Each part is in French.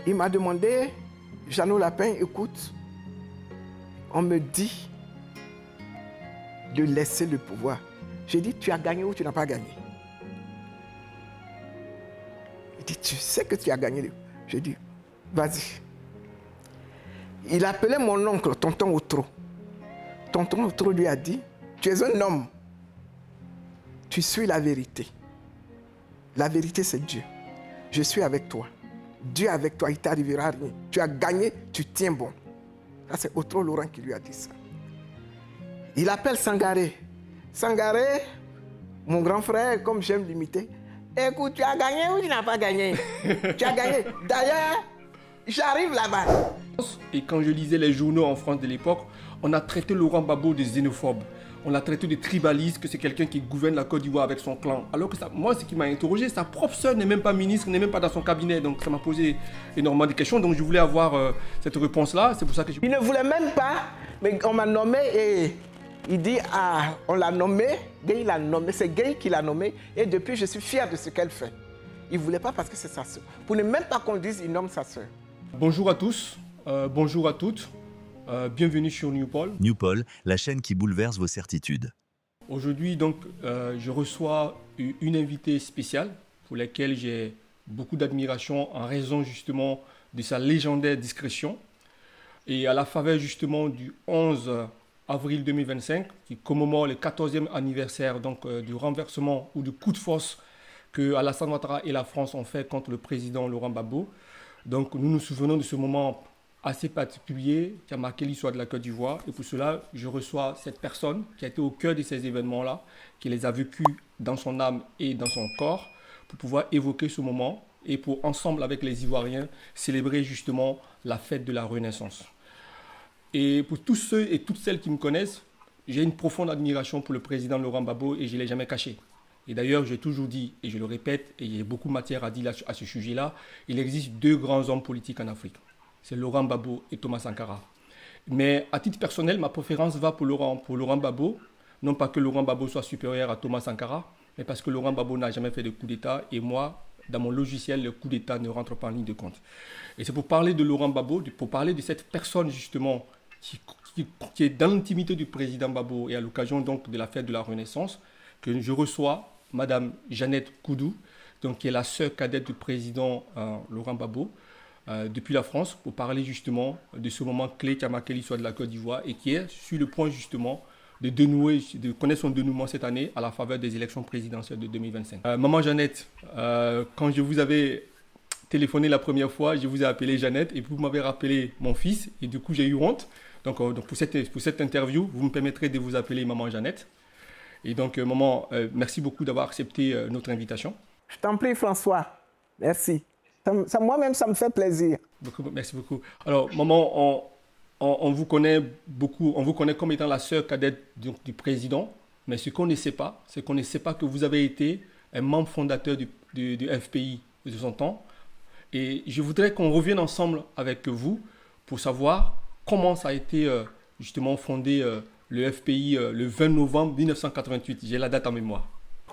Il m'a demandé, Jeannot Lapin, écoute, on me dit de laisser le pouvoir. J'ai dit, tu as gagné ou tu n'as pas gagné? Il dit, tu sais que tu as gagné. J'ai dit, vas-y. Il appelait mon oncle, tonton Outro. Tonton Outro lui a dit, tu es un homme. Tu suis la vérité. La vérité, c'est Dieu. Je suis avec toi. Dieu est avec toi, il t'arrivera rien. Tu as gagné, tu tiens bon. Ça, c'est Outro Laurent qui lui a dit ça. Il appelle Sangaré. Sangaré, mon grand frère, comme j'aime l'imiter, écoute, tu as gagné ou tu n'as pas gagné? Tu as gagné. D'ailleurs, j'arrive là-bas. Et quand je lisais les journaux en France de l'époque, on a traité Laurent Gbagbo de xénophobe. On l'a traité de tribaliste, que c'est quelqu'un qui gouverne la Côte d'Ivoire avec son clan. Alors que ça, moi, ce qui m'a interrogé, sa propre sœur n'est même pas ministre, n'est même pas dans son cabinet. Donc ça m'a posé énormément de questions. Donc je voulais avoir cette réponse-là. C'est pour ça que Il ne voulait même pas, mais on m'a nommé et il dit, ah, on l'a nommé, Gueye l'a nommé, c'est Gueye qui l'a nommé. Et depuis, je suis fier de ce qu'elle fait. Il ne voulait pas parce que c'est sa sœur. Pour ne même pas qu'on dise, il nomme sa sœur. Bonjour à tous, bonjour à toutes. Bienvenue sur Newpol. Newpol, la chaîne qui bouleverse vos certitudes. Aujourd'hui, donc, je reçois une invitée spéciale pour laquelle j'ai beaucoup d'admiration en raison justement de sa légendaire discrétion. Et à la faveur justement du 11 avril 2025, qui commémore le 14e anniversaire donc, du renversement ou du coup de force que Alassane Ouattara et la France ont fait contre le président Laurent Gbagbo. Donc nous nous souvenons de ce moment assez particulier qui a marqué l'histoire de la Côte d'Ivoire. Et pour cela, je reçois cette personne qui a été au cœur de ces événements-là, qui les a vécus dans son âme et dans son corps, pour pouvoir évoquer ce moment et pour, ensemble avec les Ivoiriens, célébrer justement la fête de la Renaissance. Et pour tous ceux et toutes celles qui me connaissent, j'ai une profonde admiration pour le président Laurent Gbagbo et je ne l'ai jamais caché. Et d'ailleurs, j'ai toujours dit, et je le répète, et il y a beaucoup de matière à dire à ce sujet-là, il existe deux grands hommes politiques en Afrique. C'est Laurent Gbagbo et Thomas Sankara. Mais à titre personnel, ma préférence va pour Laurent Gbagbo. Non pas que Laurent Gbagbo soit supérieur à Thomas Sankara, mais parce que Laurent Gbagbo n'a jamais fait de coup d'État. Et moi, dans mon logiciel, le coup d'État ne rentre pas en ligne de compte. Et c'est pour parler de Laurent Gbagbo, pour parler de cette personne justement qui est dans l'intimité du président Gbagbo et à l'occasion donc de la fête de la Renaissance, que je reçois Madame Jeannette Koudou, donc, qui est la sœur cadette du président Laurent Gbagbo, depuis la France, pour parler justement de ce moment clé qui a marqué l'histoire de la Côte d'Ivoire et qui est sur le point justement de connaître son dénouement cette année à la faveur des élections présidentielles de 2025. Maman Jeannette, quand je vous avais téléphoné la première fois, je vous ai appelé Jeannette et vous m'avez rappelé mon fils et du coup j'ai eu honte. Donc pour cette interview, vous me permettrez de vous appeler Maman Jeannette. Et donc maman, merci beaucoup d'avoir accepté notre invitation. Je t'en prie François, merci. Moi-même, ça me fait plaisir. Merci beaucoup. Alors, maman, on vous connaît beaucoup, on vous connaît comme étant la sœur cadette du président, mais ce qu'on ne sait pas, c'est qu'on ne sait pas que vous avez été un membre fondateur du FPI de son temps. Et je voudrais qu'on revienne ensemble avec vous pour savoir comment ça a été justement fondé le FPI le 20 novembre 1988. J'ai la date en mémoire.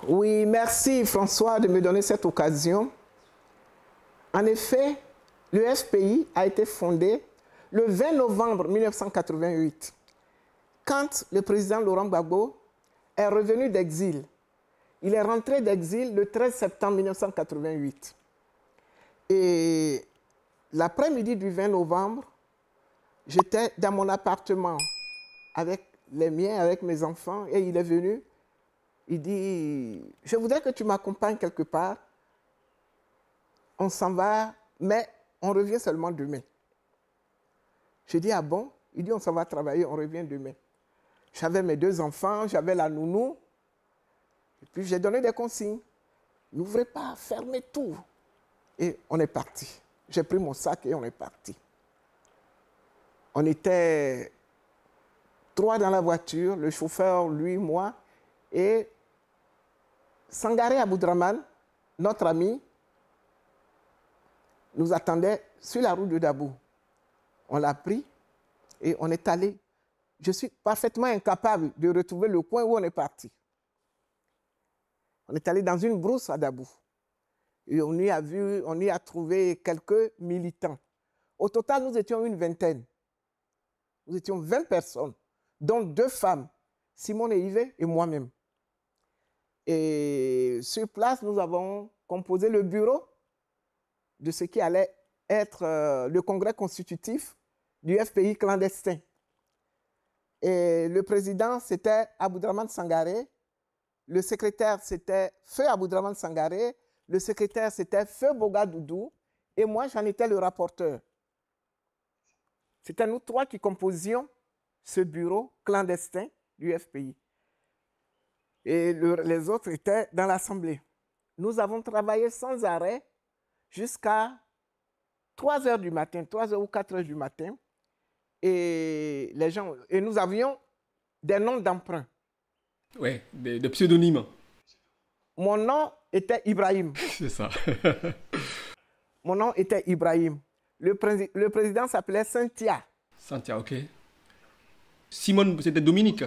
Oui, merci François de me donner cette occasion. En effet, le FPI a été fondé le 20 novembre 1988, quand le président Laurent Gbagbo est revenu d'exil. Il est rentré d'exil le 13 septembre 1988. Et l'après-midi du 20 novembre, j'étais dans mon appartement avec les miens, avec mes enfants, et il est venu. Il dit, je voudrais que tu m'accompagnes quelque part. On s'en va, mais on revient seulement demain. Je dis, ah bon? Il dit, on s'en va travailler, on revient demain. J'avais mes deux enfants, j'avais la nounou. Et puis j'ai donné des consignes. N'ouvrez pas, fermez tout. Et on est parti. J'ai pris mon sac et on est parti. On était 3 dans la voiture, le chauffeur, lui, moi, et Sangaré Aboudraman, notre ami, nous attendait sur la route de Dabou. On l'a pris et on est allé. Je suis parfaitement incapable de retrouver le coin où on est parti. On est allé dans une brousse à Dabou. Et on y a trouvé quelques militants. Au total, nous étions une vingtaine. Nous étions 20 personnes, dont 2 femmes, Simone et Yves et moi-même. Et sur place, nous avons composé le bureau de ce qui allait être le congrès constitutif du FPI clandestin. Et le président, c'était Aboudraman Sangaré. Le secrétaire, c'était Feu Aboudraman Sangaré. Le secrétaire, c'était Feu Boga Doudou. Et moi, j'en étais le rapporteur. C'était nous 3 qui composions ce bureau clandestin du FPI. Et les autres étaient dans l'Assemblée. Nous avons travaillé sans arrêt jusqu'à 3 heures du matin, 3 heures ou 4 heures du matin. Et nous avions des noms d'emprunt. Oui, des pseudonymes. Mon nom était Ibrahim. C'est ça. Mon nom était Ibrahim. Le président s'appelait Cynthia. Cynthia, ok. Simone, c'était Dominique.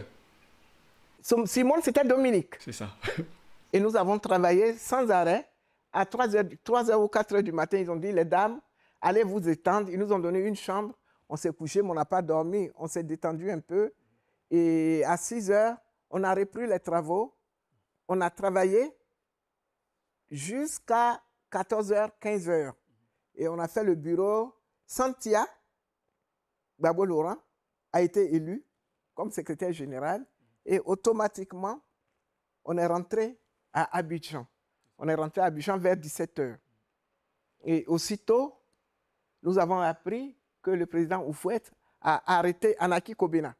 Simone, c'était Dominique. C'est ça. Et nous avons travaillé sans arrêt. À 3 heures ou 4 heures du matin, ils ont dit, les dames, allez vous étendre. Ils nous ont donné une chambre. On s'est couché, mais on n'a pas dormi. On s'est détendu un peu. Et à 6 heures, on a repris les travaux. On a travaillé jusqu'à 14 heures, 15 heures. Et on a fait le bureau. Cynthia Babo Laurent a été élu comme secrétaire général. Et automatiquement, on est rentré à Abidjan. On est rentré à Abidjan vers 17 heures. Et aussitôt, nous avons appris que le président Houphouët a arrêté Anaki Kobena.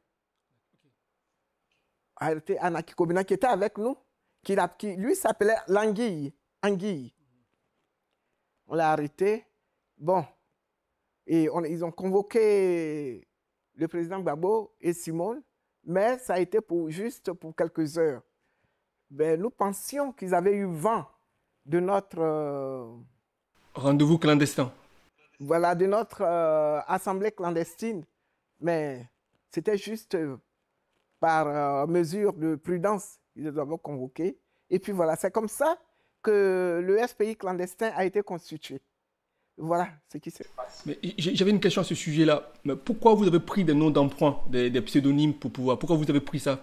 A arrêté Anaki Kobena qui était avec nous, qui lui s'appelait Languille. Anguille. On l'a arrêté. Bon. Et ils ont convoqué le président Gbagbo et Simone, mais ça a été juste pour quelques heures. Ben, nous pensions qu'ils avaient eu vent de notre... rendez-vous clandestin. Voilà, de notre assemblée clandestine. Mais c'était juste par mesure de prudence qu'ils les avaient convoqués. Et puis voilà, c'est comme ça que le FPI clandestin a été constitué. Voilà ce qui s'est passé. Mais j'avais une question à ce sujet-là. Mais pourquoi vous avez pris des noms d'emprunt, des pseudonymes pour pouvoir... Pourquoi vous avez pris ça?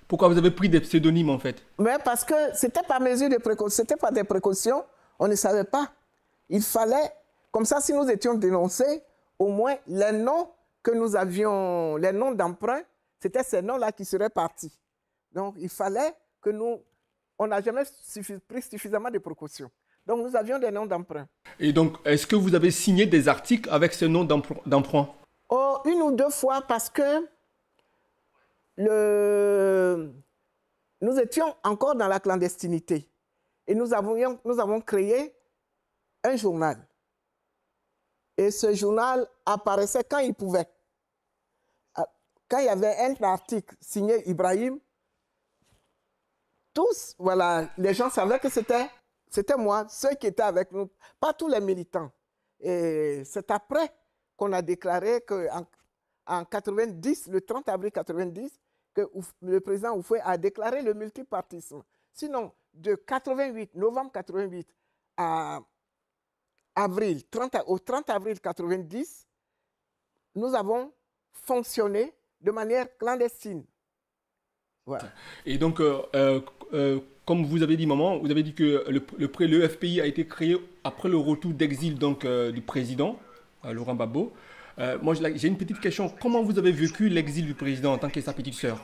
Pourquoi vous avez pris des pseudonymes en fait? Mais parce que c'était par mesure de précaution, c'était pas des précautions, on ne savait pas. Il fallait, comme ça, si nous étions dénoncés, au moins les noms que nous avions, les noms d'emprunt, c'était ces noms-là qui seraient partis. Donc il fallait que nous... On n'a jamais pris suffisamment de précautions. Donc, nous avions des noms d'emprunt. Et donc, est-ce que vous avez signé des articles avec ces noms d'emprunt? Oh, 1 ou 2 fois, parce que nous étions encore dans la clandestinité. Et nous avons créé un journal. Et ce journal apparaissait quand il pouvait. Quand il y avait un article signé Ibrahim, tous, voilà, les gens savaient que c'était moi, ceux qui étaient avec nous, pas tous les militants. Et c'est après qu'on a déclaré qu'en 90, le 30 avril 90, que le président Houphouët a déclaré le multipartisme. Sinon, de 88, novembre 88 au 30 avril 90, nous avons fonctionné de manière clandestine. Voilà. Et donc, comme vous avez dit, maman, vous avez dit que le FPI a été créé après le retour d'exil du président, Laurent Gbagbo. Moi, j'ai une petite question. Comment vous avez vécu l'exil du président en tant que sa petite sœur?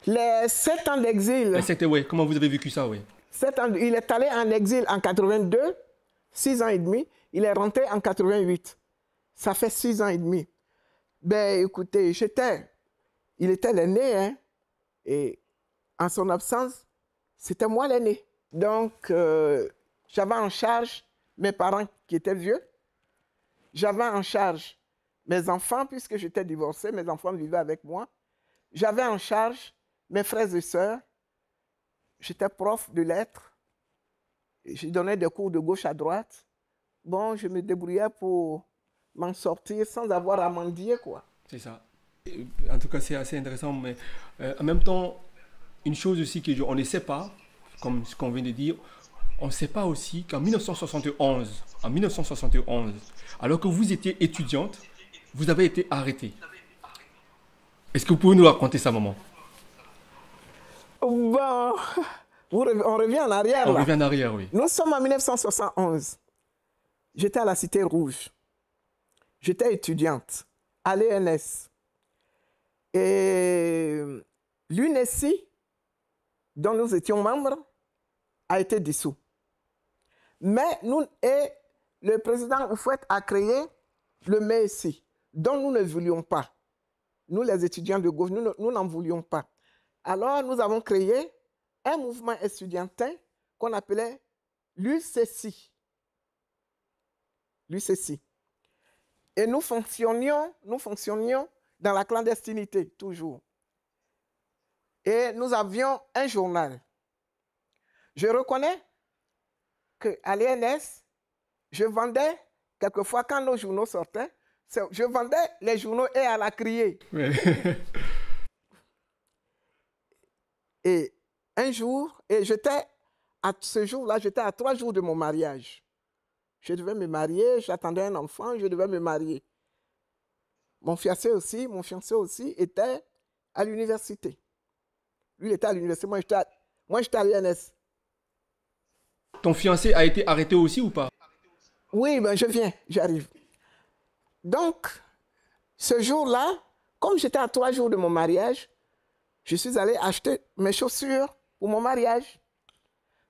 Les 7 ans d'exil. Oui, comment vous avez vécu ça, oui? 7 ans, il est allé en exil en 82, 6 ans et demi. Il est rentré en 88. Ça fait 6 ans et demi. Ben, écoutez, il était l'aîné, hein, et en son absence, c'était moi l'aîné. Donc, j'avais en charge mes parents qui étaient vieux. J'avais en charge mes enfants, puisque j'étais divorcé, mes enfants vivaient avec moi. J'avais en charge mes frères et sœurs. J'étais prof de lettres. Je donnais des cours de gauche à droite. Bon, je me débrouillais pour m'en sortir sans avoir à mendier, quoi. C'est ça. En tout cas, c'est assez intéressant, mais en même temps, une chose aussi qu'on ne sait pas, comme ce qu'on vient de dire, on ne sait pas aussi qu'en 1971, alors que vous étiez étudiante, vous avez été arrêtée. Est-ce que vous pouvez nous raconter ça, maman? Bon, on revient en arrière. On là. revient en arrière, oui. Nous sommes en 1971. J'étais à la Cité Rouge. J'étais étudiante à l'ENS. Et l'UNESI, dont nous étions membres, a été dissous. Mais le président Houphouët a créé le MESI, dont nous ne voulions pas. Nous, les étudiants de gauche, nous n'en voulions pas. Alors, nous avons créé un mouvement estudiantin qu'on appelait l'UCC. L'UCC. Et nous fonctionnions dans la clandestinité, toujours. Et nous avions un journal. Je reconnais qu'à l'ENS, je vendais, quelquefois, quand nos journaux sortaient, je vendais les journaux et à la criée. Oui. Et un jour, ce jour-là, j'étais à 3 jours de mon mariage. Je devais me marier, j'attendais un enfant, je devais me marier. Mon fiancé aussi était à l'université. Lui, il était à l'université, moi, j'étais à l'UNS. Ton fiancé a été arrêté aussi ou pas? Oui, ben j'arrive. Donc, ce jour-là, comme j'étais à 3 jours de mon mariage, je suis allé acheter mes chaussures pour mon mariage.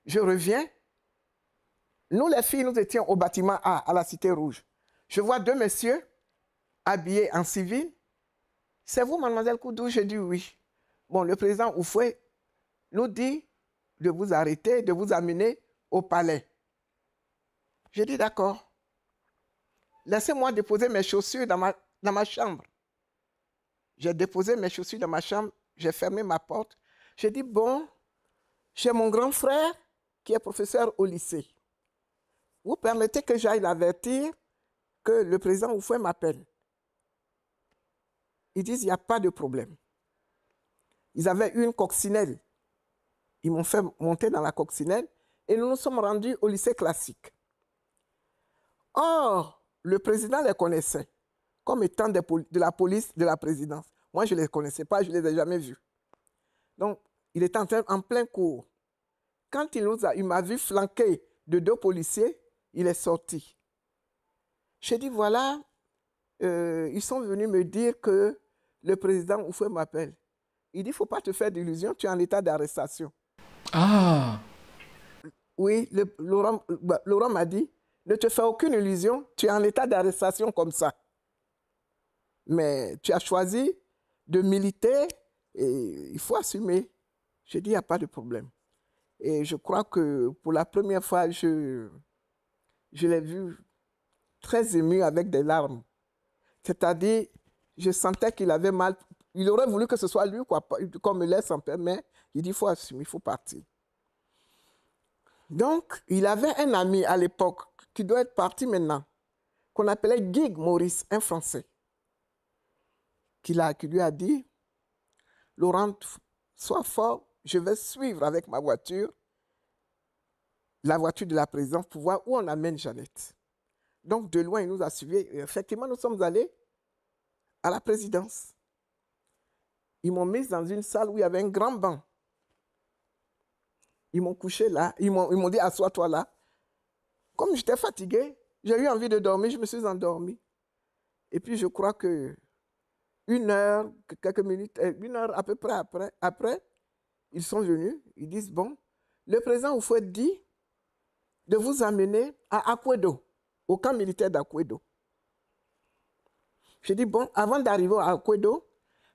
Je reviens. Nous, les filles, nous étions au bâtiment A, à la Cité Rouge. Je vois 2 messieurs habillés en civil. C'est vous, mademoiselle Koudou? J'ai dit oui. Bon, le président Houphouët nous dit de vous arrêter, de vous amener au palais. J'ai dit d'accord. Laissez-moi déposer mes chaussures dans ma chambre. J'ai déposé mes chaussures dans ma chambre, j'ai fermé ma porte. J'ai dit, bon, j'ai mon grand frère qui est professeur au lycée. Vous permettez que j'aille l'avertir que le président Houphouët m'appelle. Ils disent, il n'y a pas de problème. Ils avaient eu une coccinelle. Ils m'ont fait monter dans la coccinelle et nous nous sommes rendus au lycée classique. Or, le président les connaissait comme étant de la police de la présidence. Moi, je ne les connaissais pas, je ne les ai jamais vus. Donc, il était en plein cours. Quand il m'a vu flanquer de 2 policiers, il est sorti. J'ai dit, voilà, ils sont venus me dire que le président Houphouët m'appelle. Il dit, il ne faut pas te faire d'illusions, tu es en état d'arrestation. Ah! Oui, Laurent m'a dit, ne te fais aucune illusion, tu es en état d'arrestation comme ça. Mais tu as choisi de militer et il faut assumer. J'ai dit, il n'y a pas de problème. Et je crois que pour la première fois, je l'ai vu très ému avec des larmes. C'est-à-dire, je sentais qu'il avait mal. Il aurait voulu que ce soit lui, quoi, qu'on me laisse en paix, mais il dit, il faut assumer, il faut partir. Donc, il avait un ami à l'époque, qui doit être parti maintenant, qu'on appelait Guy Maurice, un Français, qui lui a dit, Laurent, sois fort, je vais suivre avec ma voiture, la voiture de la présidence, pour voir où on amène Jeannette. Donc, de loin, il nous a suivis. Et effectivement, nous sommes allés à la présidence. Ils m'ont mis dans une salle où il y avait un grand banc. Ils m'ont couché là. Ils m'ont dit, assois-toi là. Comme j'étais fatigué, j'ai eu envie de dormir, je me suis endormi. Et puis, je crois que 1 heure, quelques minutes, 1 heure à peu près après, ils sont venus. Ils disent, bon, le président Houphouët dit de vous amener à Akwedo, au camp militaire d'Akwedo. J'ai dit, bon, avant d'arriver à Akwedo,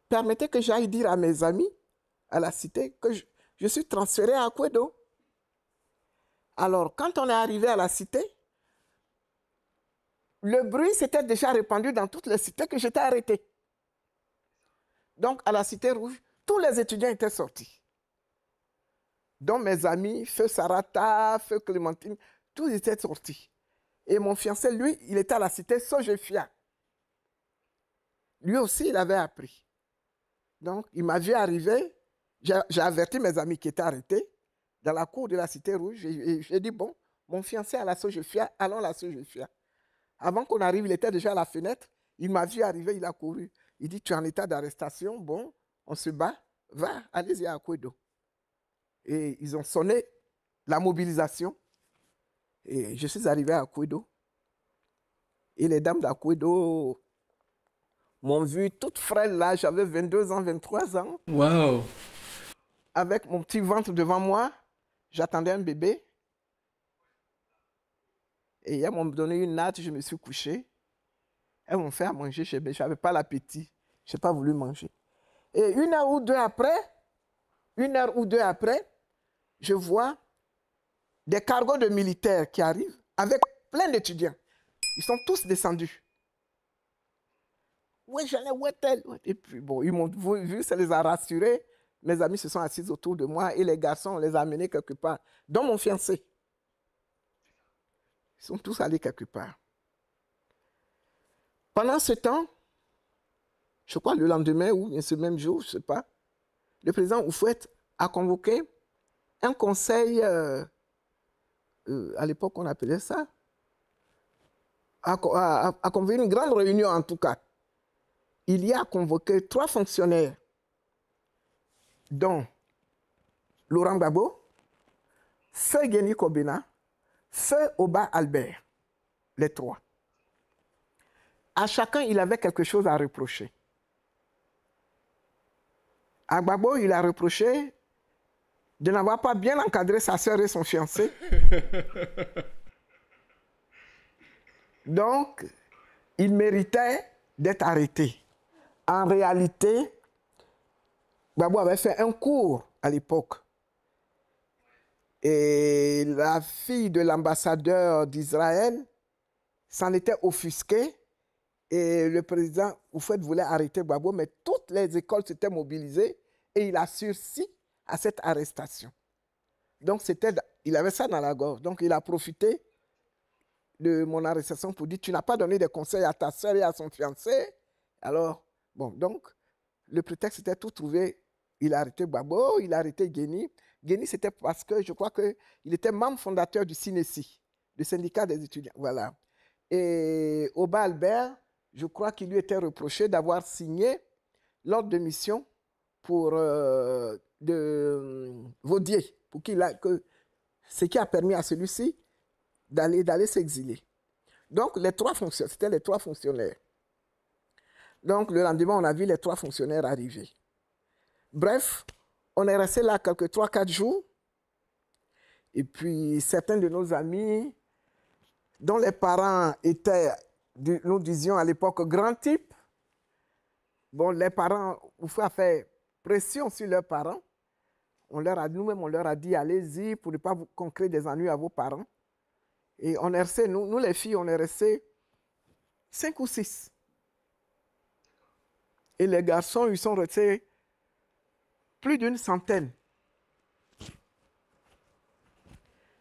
permettez que j'aille dire à mes amis à la cité que je suis transféré à Akwedo. Alors, quand on est arrivé à la cité, le bruit s'était déjà répandu dans toutes les cités que j'étais arrêté. Donc, à la Cité Rouge, tous les étudiants étaient sortis. Donc, mes amis, Feu Sarata, Feu Clémentine, tous étaient sortis. Et mon fiancé, lui, il était à la cité Sojefia. Lui aussi, il avait appris. Donc, il m'a vu arriver. J'ai averti mes amis qui étaient arrêtés dans la cour de la Cité Rouge. Et j'ai dit, bon, mon fiancé à la Sojefia, allons à la Sojefia. Avant qu'on arrive, il était déjà à la fenêtre. Il m'a vu arriver, il a couru. Il dit, tu es en état d'arrestation. Bon, on se bat. Va, allez-y à Kouedo. Et ils ont sonné la mobilisation. Et je suis arrivé à Kouedo. Et les dames d'Akouedo m'ont vu toute frêle là. J'avais 22 ans, 23 ans. Wow. Avec mon petit ventre devant moi, j'attendais un bébé. Et elles m'ont donné une natte, je me suis couché. Elles m'ont fait à manger, je n'avais pas l'appétit. Je n'ai pas voulu manger. Et une heure ou deux après, je vois des cargos de militaires qui arrivent avec plein d'étudiants. Ils sont tous descendus. Oui, j'allais, où est-elle? Et puis, bon, ils m'ont vu, ça les a rassurés. Mes amis se sont assis autour de moi et les garçons, on les a amenés quelque part, dont mon fiancé. Ils sont tous allés quelque part. Pendant ce temps, je crois le lendemain ou ce même jour, je ne sais pas, le président Houphouët a convoqué un conseil, à l'époque on appelait ça, a convoqué une grande réunion en tout cas. Il y a convoqué 3 fonctionnaires, dont Laurent Gbagbo, Feu Guéni Kobena, Feu Oba Albert, les 3. À chacun, il avait quelque chose à reprocher. À Gbagbo, il a reproché de n'avoir pas bien encadré sa sœur et son fiancé. Donc, il méritait d'être arrêté. En réalité, Gbagbo avait fait un cours à l'époque. Et la fille de l'ambassadeur d'Israël s'en était offusquée. Et le président Houphouët voulait arrêter Gbagbo, mais toutes les écoles s'étaient mobilisées et il a sursis à cette arrestation. Donc, il avait ça dans la gorge. Donc, il a profité de mon arrestation pour dire, tu n'as pas donné de conseils à ta soeur et à son fiancé. Alors, bon, donc, le prétexte était tout trouvé. Il a arrêté Gbagbo, il a arrêté Guéni. Guéni, c'était parce que je crois qu'il était membre fondateur du CINESI, le syndicat des étudiants. Voilà. Et Oba Albert, je crois qu'il lui était reproché d'avoir signé l'ordre de mission pour Vaudier, pour ce qui a permis à celui-ci d'aller s'exiler. Donc, c'était les 3 fonctionnaires. Donc, le lendemain, on a vu les 3 fonctionnaires arriver. Bref, on est resté là quelques 3-4 jours. Et puis, certains de nos amis, dont les parents étaient, nous disions à l'époque, grands types, bon, les parents, il faut faire pression sur leurs parents. Nous-mêmes, on leur a dit, allez-y pour ne pas qu'on crée des ennuis à vos parents. Et on est resté, nous les filles, on est restés 5 ou 6. Et les garçons, ils sont restés plus d'une centaine.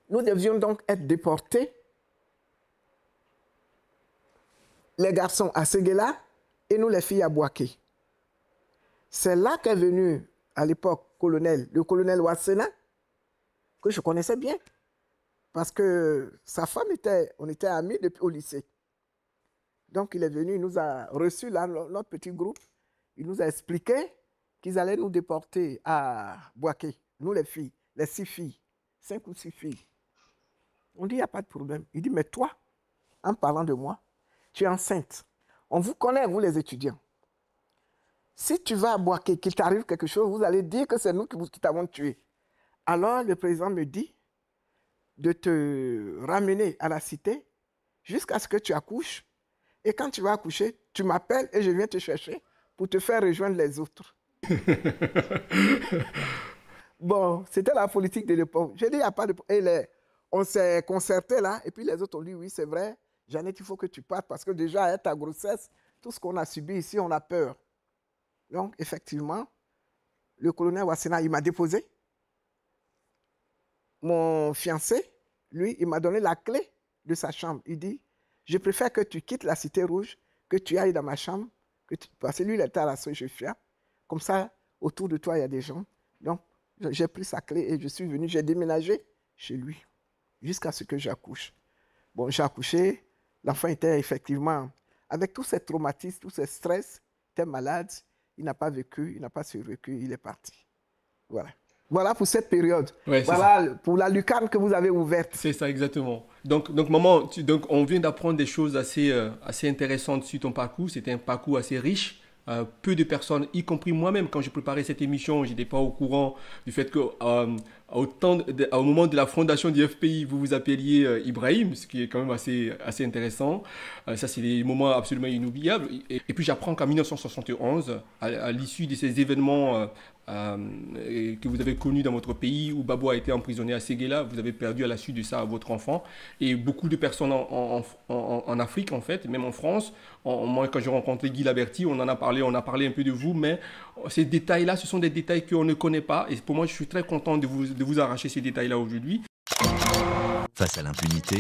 Nous devions donc être déportés. Les garçons à Séguéla et nous les filles à Bouaké. C'est là qu'est venu, à l'époque, le colonel Ouassena, que je connaissais bien, parce que sa femme on était amis depuis au lycée. Donc il est venu, il nous a reçus là, notre petit groupe, il nous a expliqué qu'ils allaient nous déporter à Bouaké, nous les filles, les 6 filles, 5 ou 6 filles. On dit, il n'y a pas de problème. Il dit, mais toi, en parlant de moi, tu es enceinte. On vous connaît, vous les étudiants. Si tu vas à Bouaké, qu'il t'arrive quelque chose, vous allez dire que c'est nous qui t'avons tué. Alors le président me dit de te ramener à la cité jusqu'à ce que tu accouches. Et quand tu vas accoucher, tu m'appelles et je viens te chercher pour te faire rejoindre les autres. Bon, c'était la politique de l'époque. J'ai dit, il n'y a pas de... on s'est concerté là, et puis les autres ont dit, oui, c'est vrai, Jeannette, il faut que tu partes, parce que déjà, avec ta grossesse, tout ce qu'on a subi ici, on a peur. Donc, effectivement, le colonel Ouassena, il m'a déposé. Mon fiancé, lui, il m'a donné la clé de sa chambre. Il dit, je préfère que tu quittes la Cité Rouge, que tu ailles dans ma chambre, parce que lui, il était à la Sojefia. Comme ça, autour de toi, il y a des gens. Donc, J'ai pris sa clé et je suis venu, j'ai déménagé chez lui jusqu'à ce que j'accouche. Bon, j'ai accouché, l'enfant était effectivement, avec tous ces traumatismes, tous ces stress, il était malade, il n'a pas vécu, il n'a pas survécu, il est parti. Voilà. Voilà pour cette période. Ouais, voilà pour la lucarne que vous avez ouverte. C'est ça, exactement. Donc maman, on vient d'apprendre des choses assez intéressantes sur ton parcours. C'était un parcours assez riche. Peu de personnes, y compris moi-même, quand j'ai préparé cette émission, je n'étais pas au courant du fait que au moment de la fondation du FPI, vous vous appeliez Ibrahim, ce qui est quand même assez intéressant. Ça, c'est des moments absolument inoubliables. Et puis, j'apprends qu'en 1971, à l'issue de ces événements que vous avez connus dans votre pays, où Babo a été emprisonné à Séguéla, vous avez perdu à la suite de ça votre enfant. Et beaucoup de personnes en Afrique, en fait, même en France, moi, quand j'ai rencontré Guy Laberty, on a parlé un peu de vous, mais ces détails-là, ce sont des détails qu'on ne connaît pas. Et pour moi, je suis très content de vous arracher ces détails-là aujourd'hui. Face à l'impunité,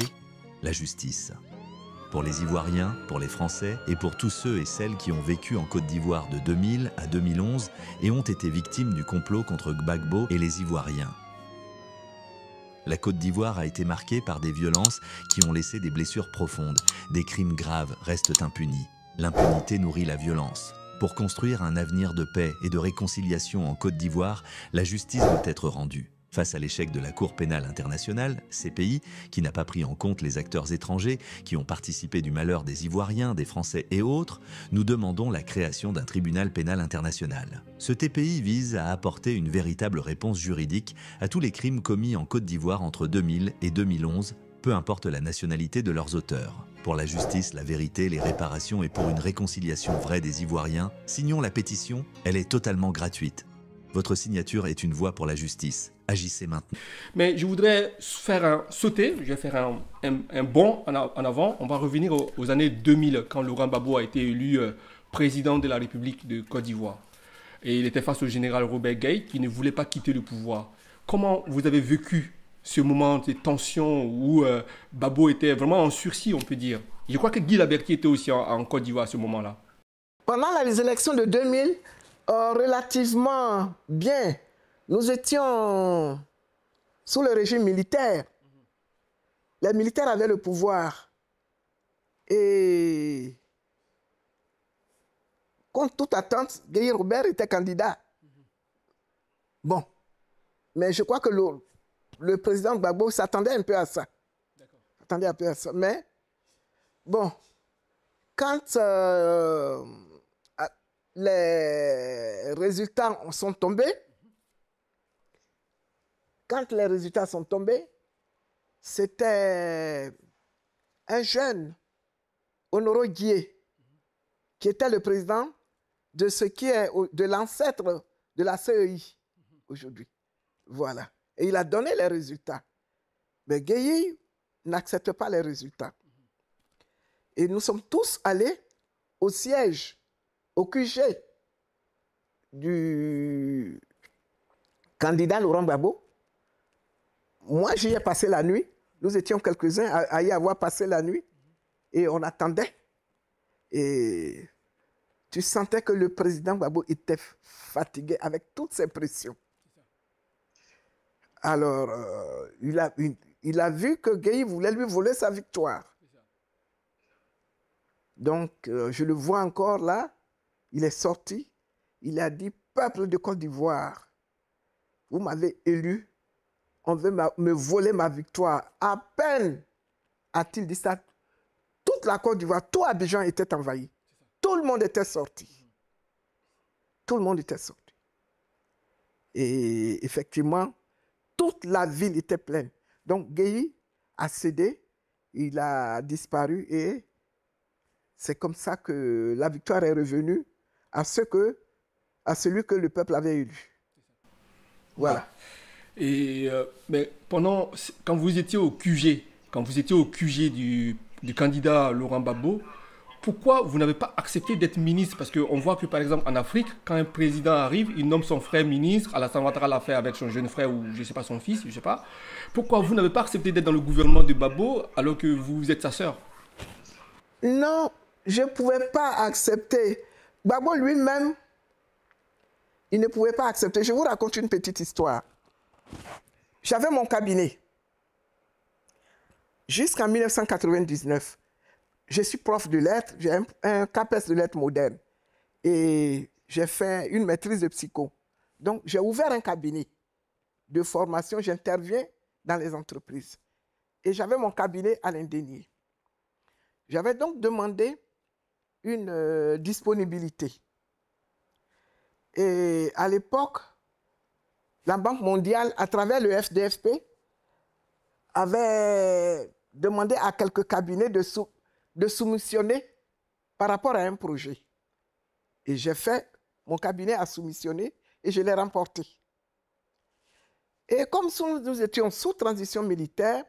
la justice. Pour les Ivoiriens, pour les Français et pour tous ceux et celles qui ont vécu en Côte d'Ivoire de 2000 à 2011 et ont été victimes du complot contre Gbagbo et les Ivoiriens. La Côte d'Ivoire a été marquée par des violences qui ont laissé des blessures profondes. Des crimes graves restent impunis. L'impunité nourrit la violence. Pour construire un avenir de paix et de réconciliation en Côte d'Ivoire, la justice doit être rendue. Face à l'échec de la Cour pénale internationale, CPI, qui n'a pas pris en compte les acteurs étrangers qui ont participé du malheur des Ivoiriens, des Français et autres, nous demandons la création d'un tribunal pénal international. Ce TPI vise à apporter une véritable réponse juridique à tous les crimes commis en Côte d'Ivoire entre 2000 et 2011, peu importe la nationalité de leurs auteurs. Pour la justice, la vérité, les réparations et pour une réconciliation vraie des Ivoiriens, signons la pétition, elle est totalement gratuite. Votre signature est une voie pour la justice. Agissez maintenant. Mais je voudrais faire sauter, je vais faire un bond en avant. On va revenir aux années 2000, quand Laurent Gbagbo a été élu président de la République de Côte d'Ivoire. Et il était face au général Robert Gueye, qui ne voulait pas quitter le pouvoir. Comment vous avez vécu ce moment de tension où Gbagbo était vraiment en sursis, on peut dire? Je crois que Guy Laberty était aussi en Côte d'Ivoire à ce moment-là. Pendant les élections de 2000, relativement bien. Nous étions sous le régime militaire. Les militaires avaient le pouvoir. Et contre toute attente, Gueye Robert était candidat. Bon. Mais je crois que le président Gbagbo s'attendait un peu à ça. S'attendait un peu à ça. Mais, bon, quand les résultats sont tombés, c'était un jeune, Honoro Guié, qui était le président de ce qui est de l'ancêtre de la CEI aujourd'hui. Voilà. Et il a donné les résultats. Mais Gueye n'accepte pas les résultats. Et nous sommes tous allés au siège, au QG du candidat Laurent Gbagbo. Moi, j'y ai passé la nuit. Nous étions quelques-uns à y avoir passé la nuit. Et on attendait. Et tu sentais que le président Gbagbo était fatigué avec toutes ces pressions. Alors, il a vu que Gueye voulait lui voler sa victoire. Donc, je le vois encore là. Il est sorti. Il a dit, peuple de Côte d'Ivoire, vous m'avez élu. On veut me voler ma victoire. À peine a-t-il dit ça, toute la Côte d'Ivoire, tout Abidjan était envahi. Tout le monde était sorti. Tout le monde était sorti. Et effectivement, toute la ville était pleine. Donc, Gueye a cédé, il a disparu et c'est comme ça que la victoire est revenue à celui que le peuple avait élu. Voilà. Et mais quand vous étiez au QG, du candidat Laurent Gbagbo, pourquoi vous n'avez pas accepté d'être ministre? Parce qu'on voit que, par exemple, en Afrique, quand un président arrive, il nomme son frère ministre. Alassane Ouattara l'a fait avec son jeune frère ou, je ne sais pas, son fils, je ne sais pas. Pourquoi vous n'avez pas accepté d'être dans le gouvernement de Gbagbo alors que vous êtes sa sœur? Non, je ne pouvais pas accepter. Gbagbo lui-même, il ne pouvait pas accepter. Je vous raconte une petite histoire. J'avais mon cabinet. Jusqu'en 1999, je suis prof de lettres, j'ai un CAPES de lettres modernes. Et j'ai fait une maîtrise de psycho. Donc, j'ai ouvert un cabinet de formation, j'interviens dans les entreprises. Et j'avais mon cabinet à l'Indénié. J'avais donc demandé une disponibilité. Et à l'époque, la Banque mondiale, à travers le FDFP, avait demandé à quelques cabinets de soumissionner par rapport à un projet. Et j'ai fait, mon cabinet a soumissionné et je l'ai remporté. Et comme nous étions sous transition militaire,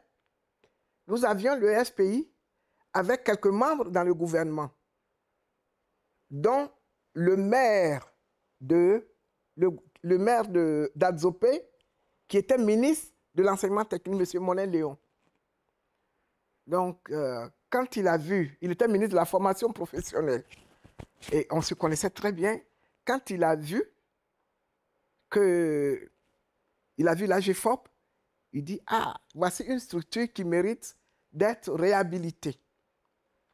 nous avions le FPI avec quelques membres dans le gouvernement, dont le maire d'Adzopé, qui était ministre de l'enseignement technique, M. Monet Léon. Donc, quand il a vu, il était ministre de la formation professionnelle, et on se connaissait très bien, quand il a vu l'AGFOP, il dit, ah, voici une structure qui mérite d'être réhabilitée.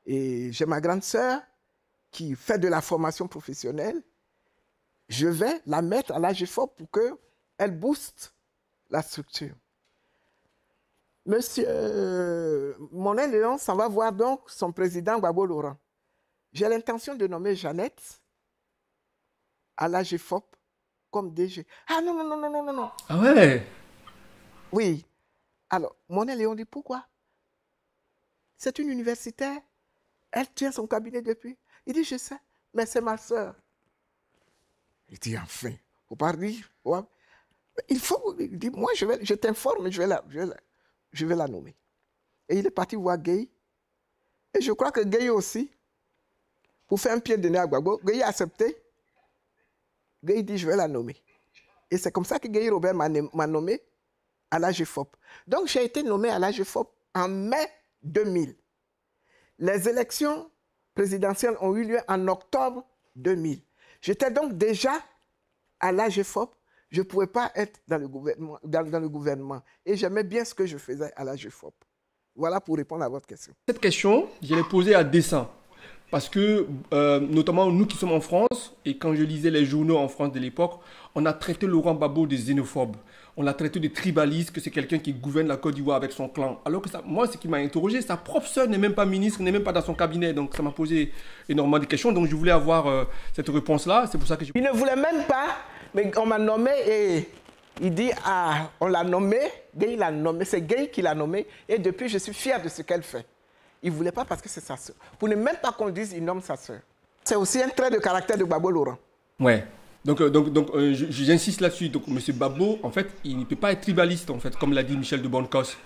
Et j'ai ma grande sœur qui fait de la formation professionnelle. Je vais la mettre à l'AGFOP pour qu'elle booste la structure. Monsieur Monet Léon s'en va voir donc son président Gbagbo Laurent. J'ai l'intention de nommer Jeannette à l'AGFOP comme DG. Ah non, non, non, non, non, non, non. Ah ouais? Oui. Alors, Monet Léon dit pourquoi? C'est une universitaire. Elle tient son cabinet depuis. Il dit, je sais, mais c'est ma sœur. Il dit, enfin, il ne faut pas dire. Ouais. Il faut, il dit, moi, je t'informe, je vais la nommer. Et il est parti voir Gueye. Et je crois que Gueye aussi, pour faire un pied de nez à Gbagbo, Gueye a accepté. Gueye dit, je vais la nommer. Et c'est comme ça que Gueye Robert m'a nommé à l'AGFOP. Donc, j'ai été nommé à l'AGFOP en mai 2000. Les élections présidentielles ont eu lieu en octobre 2000. J'étais donc déjà à l'AGFOP. Je ne pouvais pas être dans le gouvernement. Et j'aimais bien ce que je faisais à l'AGFOP. Voilà pour répondre à votre question. Cette question, je l'ai posée à dessein. Parce que, notamment nous qui sommes en France, et quand je lisais les journaux en France de l'époque, on a traité Laurent Gbagbo de xénophobe. On l'a traité de tribaliste, que c'est quelqu'un qui gouverne la Côte d'Ivoire avec son clan. Alors que ça, moi, ce qui m'a interrogé, sa propre sœur n'est même pas ministre, n'est même pas dans son cabinet. Donc ça m'a posé énormément de questions. Donc je voulais avoir cette réponse-là. C'est pour ça que Il ne voulait même pas, mais on m'a nommé et il dit, ah, on l'a nommé, Gueye l'a nommé, c'est Gueye qui l'a nommé. Et depuis, je suis fier de ce qu'elle fait. Il ne voulait pas parce que c'est sa sœur. Pour ne même pas qu'on dise, il nomme sa sœur. C'est aussi un trait de caractère de Gbagbo Laurent. Ouais. Donc j'insiste là-dessus. Donc, M. Gbagbo, en fait, il ne peut pas être tribaliste, en fait, comme l'a dit Michel de Bonnecosse.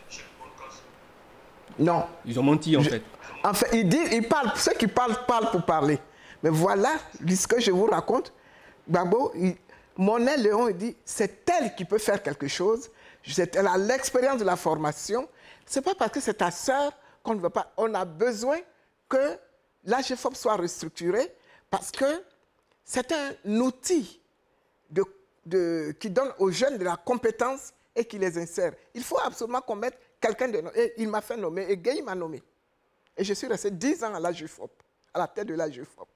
Non. Ils ont menti, en fait. En fait, il parle, ceux qui parlent pour parler. Mais voilà ce que je vous raconte. Gbagbo, Monet Léon, il dit, c'est elle qui peut faire quelque chose. Elle a l'expérience de la formation. Ce n'est pas parce que c'est ta sœur qu'on ne veut pas. On a besoin que l'AGFOP soit restructurée parce que c'est un outil qui donne aux jeunes de la compétence et qui les insère. Il faut absolument qu'on mette quelqu'un de... Et il m'a fait nommer, et Gueye m'a nommé. Et je suis resté 10 ans à l'AGFOP, à la tête de l'AGFOP.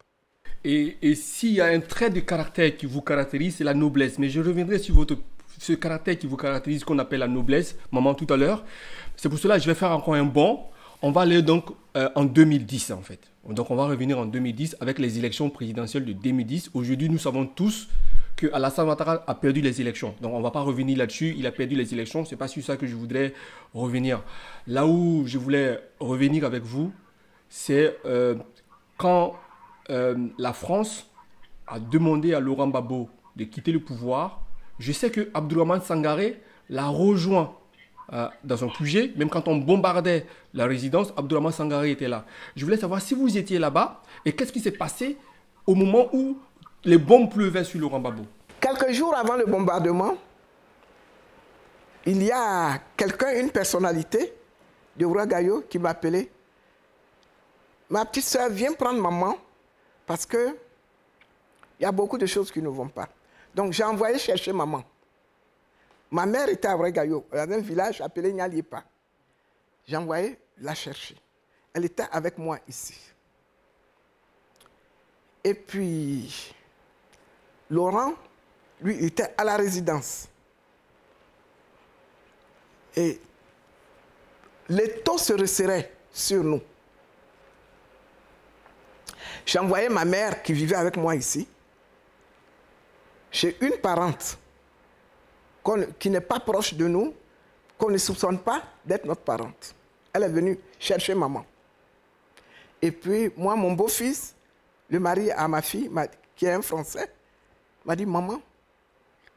Et s'il y a un trait de caractère qui vous caractérise, c'est la noblesse. Mais je reviendrai sur ce caractère qui vous caractérise, qu'on appelle la noblesse, maman, tout à l'heure. C'est pour cela que je vais faire encore un bond. On va aller donc en 2010, en fait. Donc, on va revenir en 2010 avec les élections présidentielles de 2010. Aujourd'hui, nous savons tous qu'Alassane Ouattara a perdu les élections. Donc, on ne va pas revenir là-dessus. Il a perdu les élections. Ce n'est pas sur ça que je voudrais revenir. Là où je voulais revenir avec vous, c'est quand la France a demandé à Laurent Gbagbo de quitter le pouvoir. Je sais que Abdourahmane Sangaré l'a rejoint dans son QG, même quand on bombardait la résidence, Abdourahmane Sangaré était là. Je voulais savoir si vous étiez là-bas et qu'est-ce qui s'est passé au moment où les bombes pleuvaient sur Laurent Gbagbo. Quelques jours avant le bombardement, il y a quelqu'un, une personnalité de Ouagadougou qui m'a appelé. Ma petite soeur, viens prendre maman parce qu'il y a beaucoup de choses qui ne vont pas. Donc, j'ai envoyé chercher maman. Ma mère était à Bregayo, dans un village appelé Nyaliepa. J'ai envoyé la chercher. Elle était avec moi ici. Et puis, Laurent, lui, était à la résidence. Et les taux se resserraient sur nous. J'ai envoyé ma mère qui vivait avec moi ici, chez une parente qui n'est pas proche de nous, qu'on ne soupçonne pas d'être notre parente. Elle est venue chercher maman. Et puis, moi, mon beau-fils, le mari à ma fille, qui est un Français, m'a dit, maman,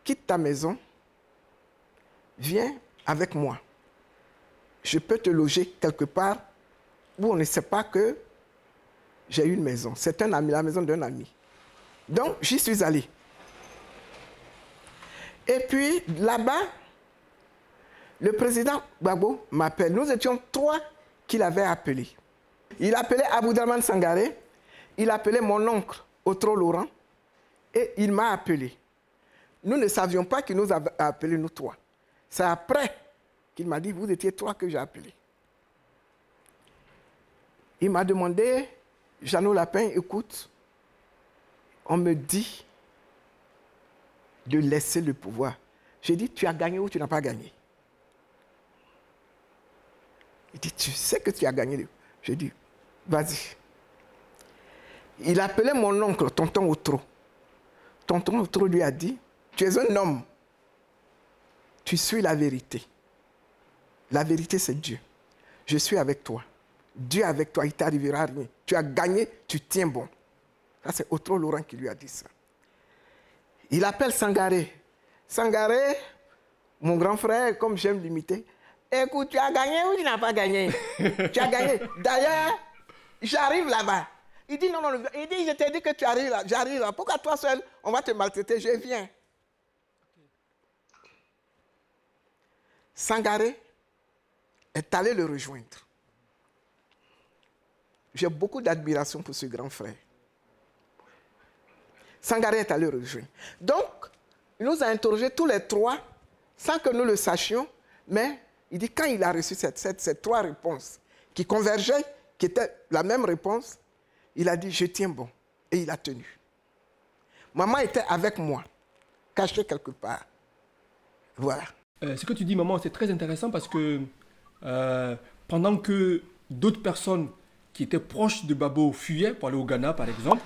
quitte ta maison, viens avec moi. Je peux te loger quelque part où on ne sait pas que j'ai une maison. C'est un ami, la maison d'un ami. Donc, j'y suis allé. Et puis, là-bas, le président Gbagbo m'appelle. Nous étions 3 qu'il avait appelés. Il appelait Aboudraman Sangaré, il appelait mon oncle, Otro Laurent, et il m'a appelé. Nous ne savions pas qu'il nous avait appelés, nous 3. C'est après qu'il m'a dit, vous étiez 3 que j'ai appelé. Il m'a demandé, Jeannot Lapin, écoute, on me dit de laisser le pouvoir. J'ai dit, tu as gagné ou tu n'as pas gagné? Il dit, tu sais que tu as gagné. J'ai dit, vas-y. Il appelait mon oncle, tonton Outro. Tonton Outro lui a dit, tu es un homme. Tu suis la vérité. La vérité, c'est Dieu. Je suis avec toi. Dieu est avec toi, il ne t'arrivera rien. Tu as gagné, tu tiens bon. Ça, c'est Otro Laurent qui lui a dit ça. Il appelle Sangaré. Sangaré, mon grand frère, comme j'aime l'imiter, écoute, tu as gagné ou tu n'as pas gagné? Tu as gagné. D'ailleurs, j'arrive là-bas. Il dit, non, non, il dit, je t'ai dit que tu arrives là, j'arrive là. Pourquoi toi seul, on va te maltraiter? Je viens. Sangaré est allé le rejoindre. J'ai beaucoup d'admiration pour ce grand frère. Sangaré est allé le rejoindre. Donc, il nous a interrogés tous les 3, sans que nous le sachions, mais il dit, quand il a reçu ces 3 réponses qui convergeaient, qui étaient la même réponse, il a dit, je tiens bon. Et il a tenu. Maman était avec moi, cachée quelque part. Voilà. Ce que tu dis, maman, c'est très intéressant parce que pendant que d'autres personnes qui étaient proches de Babo fuyaient pour aller au Ghana, par exemple,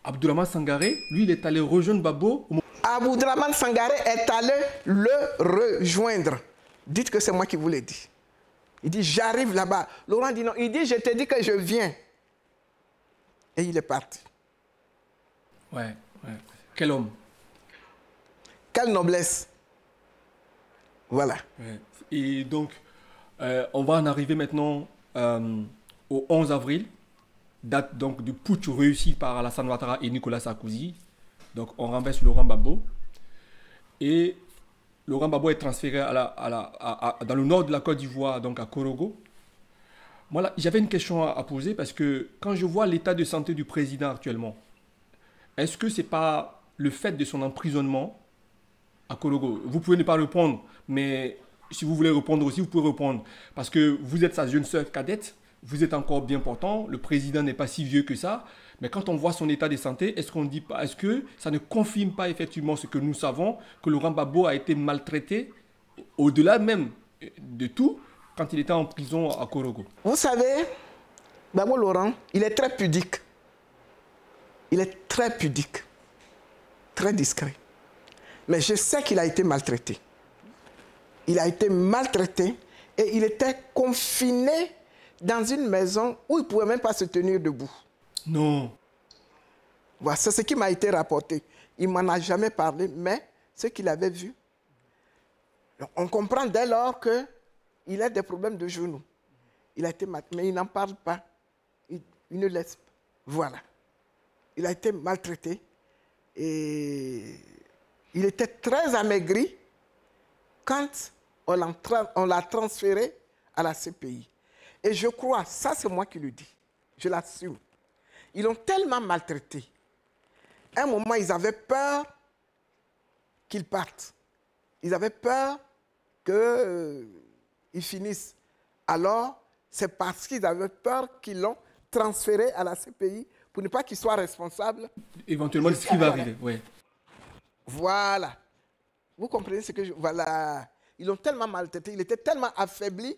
Abdourahmane Sangaré, lui, il est allé rejoindre Babo. Abdourahmane Sangaré est allé le rejoindre. Dites que c'est moi qui vous l'ai dit. Il dit, j'arrive là-bas. Laurent dit non. Il dit, je t'ai dit que je viens. Et il est parti. Ouais. Quel homme. Quelle noblesse. Voilà. Ouais. Et donc, on va en arriver maintenant au 11 avril, date donc du putsch réussi par Alassane Ouattara et Nicolas Sarkozy. Donc, on renverse Laurent Gbagbo. Et Laurent Gbagbo est transféré dans le nord de la Côte d'Ivoire, donc à Korogo. Moi, j'avais une question à poser parce que quand je vois l'état de santé du président actuellement, est-ce que ce n'est pas le fait de son emprisonnement à Korogo? Vous pouvez ne pas répondre, mais si vous voulez répondre aussi, vous pouvez répondre. Parce que vous êtes sa jeune sœur cadette, vous êtes encore bien portant, le président n'est pas si vieux que ça, mais quand on voit son état de santé, est-ce que ça ne confirme pas effectivement ce que nous savons, que Laurent Gbagbo a été maltraité, au-delà même de tout, quand il était en prison à Korogo? Vous savez, Gbagbo Laurent, il est très pudique. Il est très pudique, très discret. Mais je sais qu'il a été maltraité. Il a été maltraité et il était confiné dans une maison où il ne pouvait même pas se tenir debout. Non. Voilà, c'est ce qui m'a été rapporté. Il ne m'en a jamais parlé, mais ce qu'il avait vu. On comprend dès lors qu'il a des problèmes de genoux. Il a été maltraité, mais il n'en parle pas. Il ne laisse pas. Voilà. Il a été maltraité et il était très amaigri quand on l'a transféré à la CPI. Et je crois, ça c'est moi qui le dis, je l'assume. Ils l'ont tellement maltraité. À un moment, ils avaient peur qu'ils partent. Ils avaient peur qu'ils finissent. Alors, c'est parce qu'ils avaient peur qu'ils l'ont transféré à la CPI pour ne pas qu'ils soient responsables. Éventuellement, de ce qui va arriver, oui. Voilà. Vous comprenez ce que je... Voilà. Ils l'ont tellement maltraité, il était tellement affaibli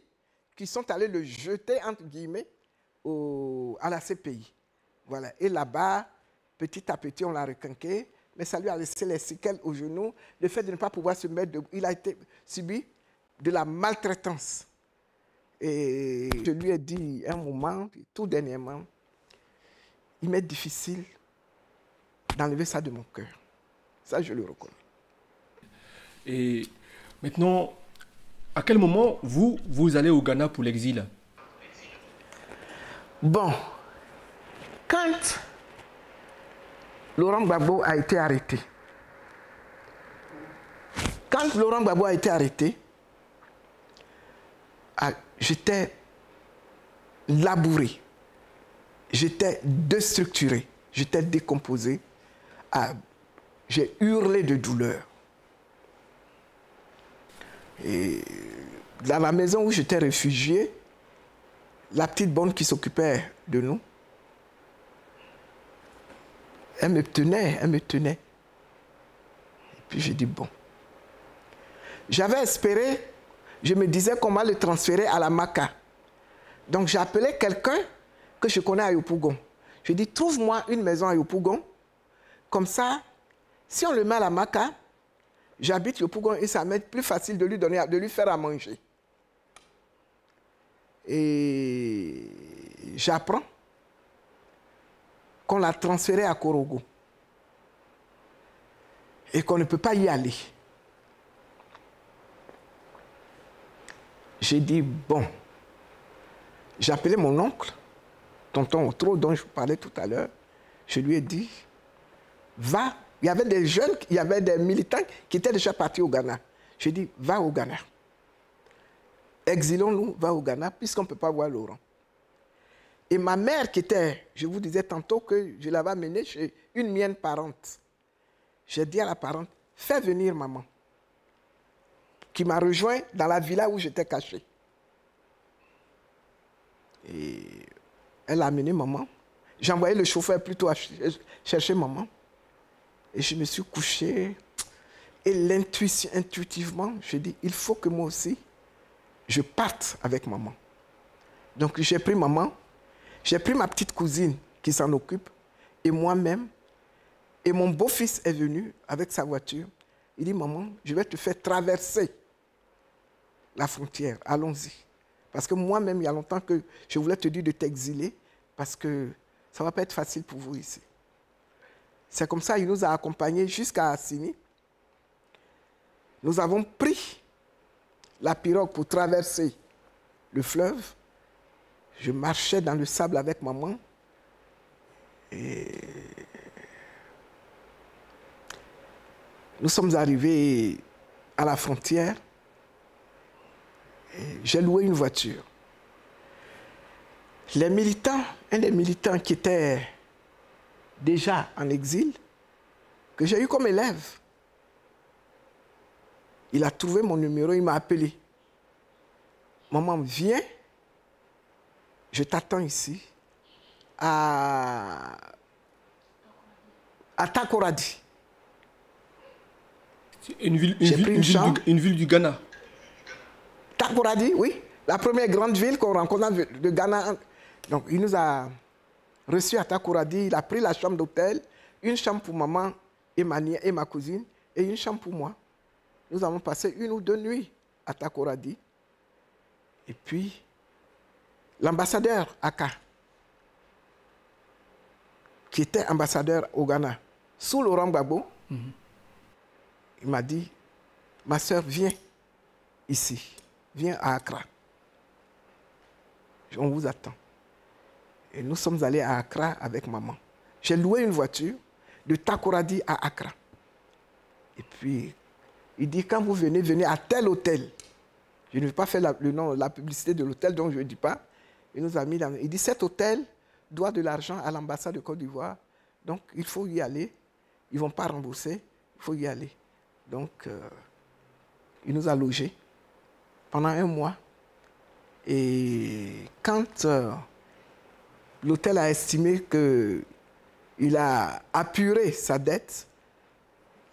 qu'ils sont allés le jeter, entre guillemets, à la CPI. Voilà. Et là-bas, petit à petit, on l'a requinqué, mais ça lui a laissé les séquelles au genou. Le fait de ne pas pouvoir se mettre debout, il a été subi de la maltraitance. Et je lui ai dit un moment, tout dernièrement, il m'est difficile d'enlever ça de mon cœur. Ça, je le reconnais. Et maintenant, à quel moment vous allez au Ghana pour l'exil? Bon, quand Laurent Gbagbo a été arrêté, j'étais labouré, j'étais déstructuré, j'étais décomposé, j'ai hurlé de douleur. Et dans la maison où j'étais réfugié, la petite bonne qui s'occupait de nous, elle me tenait. Et puis j'ai dit bon. J'avais espéré, je me disais comment le transférer à la Maka. Donc j'ai appelé quelqu'un que je connais à Yopougon. Je lui ai dit, trouve-moi une maison à Yopougon. Comme ça, si on le met à la Maka, j'habite Yopougon et ça m'est plus facile de lui faire à manger. Et j'apprends qu'on l'a transféré à Korogo et qu'on ne peut pas y aller. J'ai dit, bon, j'ai appelé mon oncle, tonton Otro, dont je vous parlais tout à l'heure. Je lui ai dit, va. Il y avait des jeunes, il y avait des militants qui étaient déjà partis au Ghana. J'ai dit, va au Ghana. Exilons-nous, va au Ghana, puisqu'on ne peut pas voir Laurent. Et ma mère, qui était, je vous disais tantôt que je l'avais amenée chez une mienne parente. J'ai dit à la parente, fais venir maman, qui m'a rejoint dans la villa où j'étais caché. Et elle a amené maman. J'ai envoyé le chauffeur plutôt à chercher maman. Et je me suis couché. Et intuitivement, je dis, il faut que moi aussi, je parte avec maman. Donc j'ai pris maman, j'ai pris ma petite cousine qui s'en occupe, et moi-même. Et mon beau-fils est venu avec sa voiture. Il dit, maman, je vais te faire traverser la frontière, allons-y. Parce que moi-même, il y a longtemps que je voulais te dire de t'exiler, parce que ça ne va pas être facile pour vous ici. C'est comme ça qu'il nous a accompagnés jusqu'à Assini. Nous avons pris la pirogue pour traverser le fleuve. Je marchais dans le sable avec maman. Et nous sommes arrivés à la frontière. J'ai loué une voiture. Les militants, un des militants qui était déjà en exil, que j'ai eu comme élève, il a trouvé mon numéro, il m'a appelé. Maman, viens, je t'attends ici, à Takoradi. Une ville du Ghana. Takoradi, oui. La première grande ville qu'on rencontre de Ghana. Donc, il nous a reçus à Takoradi. Il a pris la chambre d'hôtel, une chambre pour maman et ma cousine, et une chambre pour moi. Nous avons passé 1 ou 2 nuits à Takoradi. Et puis, l'ambassadeur Aka, qui était ambassadeur au Ghana, sous Laurent Gbagbo, il m'a dit, ma soeur, viens ici, viens à Accra. On vous attend. Et nous sommes allés à Accra avec maman. J'ai loué une voiture de Takoradi à Accra. Et puis, il dit, quand vous venez, venez à tel hôtel. Je ne vais pas faire la publicité de l'hôtel, donc je ne dis pas. Il nous a mis dans... Il dit, cet hôtel doit de l'argent à l'ambassade de Côte d'Ivoire. Donc, il faut y aller. Ils ne vont pas rembourser. Il faut y aller. Donc, il nous a logés pendant 1 mois. Et quand l'hôtel a estimé qu'il a apuré sa dette,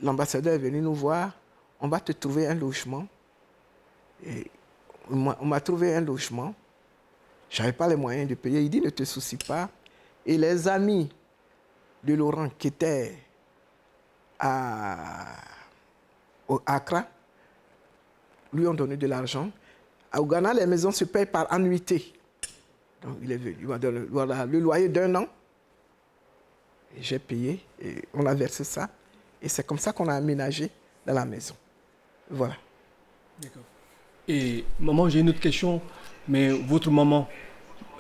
l'ambassadeur est venu nous voir. On va te trouver un logement. Et on m'a trouvé un logement. Je n'avais pas les moyens de payer. Il dit, ne te soucie pas. Et les amis de Laurent qui étaient à Accra lui ont donné de l'argent. Au Ghana, les maisons se payent par annuité. Donc, il est venu. Il m'a donné le loyer d'1 an. Et j'ai payé. Et on a versé ça. Et c'est comme ça qu'on a aménagé dans la maison. Voilà. D'accord. Et maman, j'ai une autre question. Mais votre maman,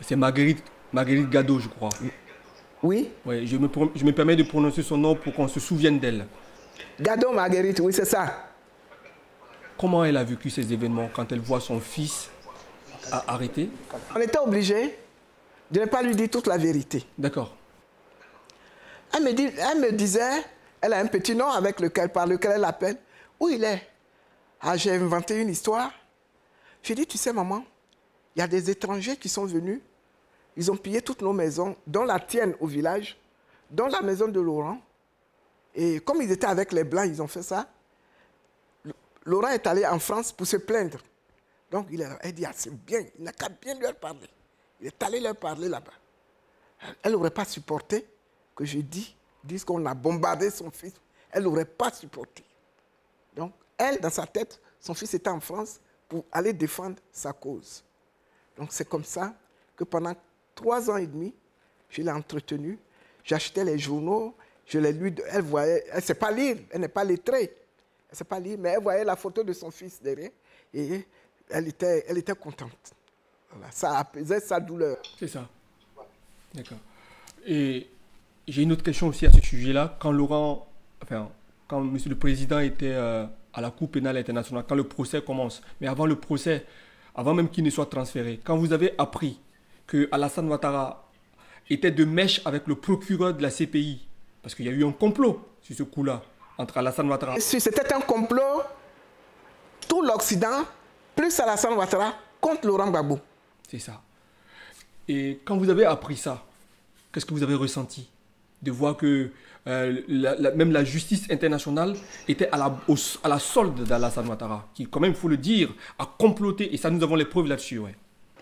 c'est Marguerite Gado, je crois. Oui. Oui, je me permets de prononcer son nom pour qu'on se souvienne d'elle. Gado Marguerite, oui, c'est ça. Comment elle a vécu ces événements quand elle voit son fils arrêté? On était obligé de ne pas lui dire toute la vérité. D'accord. Elle me disait, elle a un petit nom par lequel elle appelle. Où il est? Ah, j'ai inventé une histoire. J'ai dit, tu sais maman, il y a des étrangers qui sont venus. Ils ont pillé toutes nos maisons, dont la tienne au village, dont la maison de Laurent. Et comme ils étaient avec les Blancs, ils ont fait ça. Laurent est allé en France pour se plaindre. Donc il a dit, ah, c'est bien, il n'a qu'à bien leur parler. Il est allé leur parler là-bas. Elle n'aurait pas supporté que je dise qu'on a bombardé son fils. Elle n'aurait pas supporté. Donc elle, dans sa tête, son fils était en France pour aller défendre sa cause. Donc c'est comme ça que pendant 3 ans et demi, je l'ai entretenue. J'achetais les journaux, je les lui... Elle voyait, elle ne sait pas lire, elle n'est pas lettrée. Elle ne sait pas lire, mais elle voyait la photo de son fils derrière et elle était contente. Voilà, ça apaisait sa douleur. C'est ça. D'accord. Et j'ai une autre question aussi à ce sujet-là. Quand Monsieur le Président était à la Cour pénale internationale, quand le procès commence, mais avant le procès, avant même qu'il ne soit transféré, quand vous avez appris que Alassane Ouattara était de mèche avec le procureur de la CPI, parce qu'il y a eu un complot sur ce coup-là, entre Alassane Ouattara... C'était un complot, tout l'Occident, plus Alassane Ouattara, contre Laurent Gbagbo. C'est ça. Et quand vous avez appris ça, qu'est-ce que vous avez ressenti? De voir que même la justice internationale était à la solde d'Alassane Ouattara, qui, quand même, il faut le dire, a comploté, et ça, nous avons les preuves là-dessus. Ouais.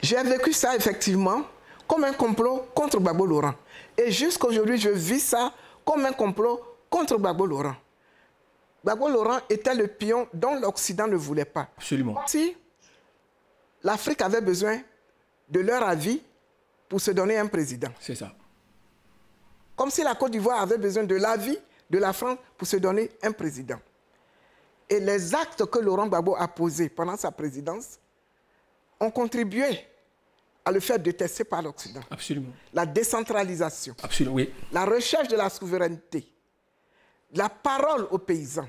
J'ai vécu ça, effectivement, comme un complot contre Gbagbo Laurent. Et jusqu'à aujourd'hui, je vis ça comme un complot contre Gbagbo Laurent. Gbagbo Laurent était le pion dont l'Occident ne voulait pas. Absolument. Si l'Afrique avait besoin de leur avis pour se donner un président. C'est ça. Comme si la Côte d'Ivoire avait besoin de l'avis de la France pour se donner un président. Et les actes que Laurent Gbagbo a posés pendant sa présidence ont contribué à le faire détester par l'Occident. Absolument. La décentralisation. Absolument, oui. La recherche de la souveraineté. La parole aux paysans.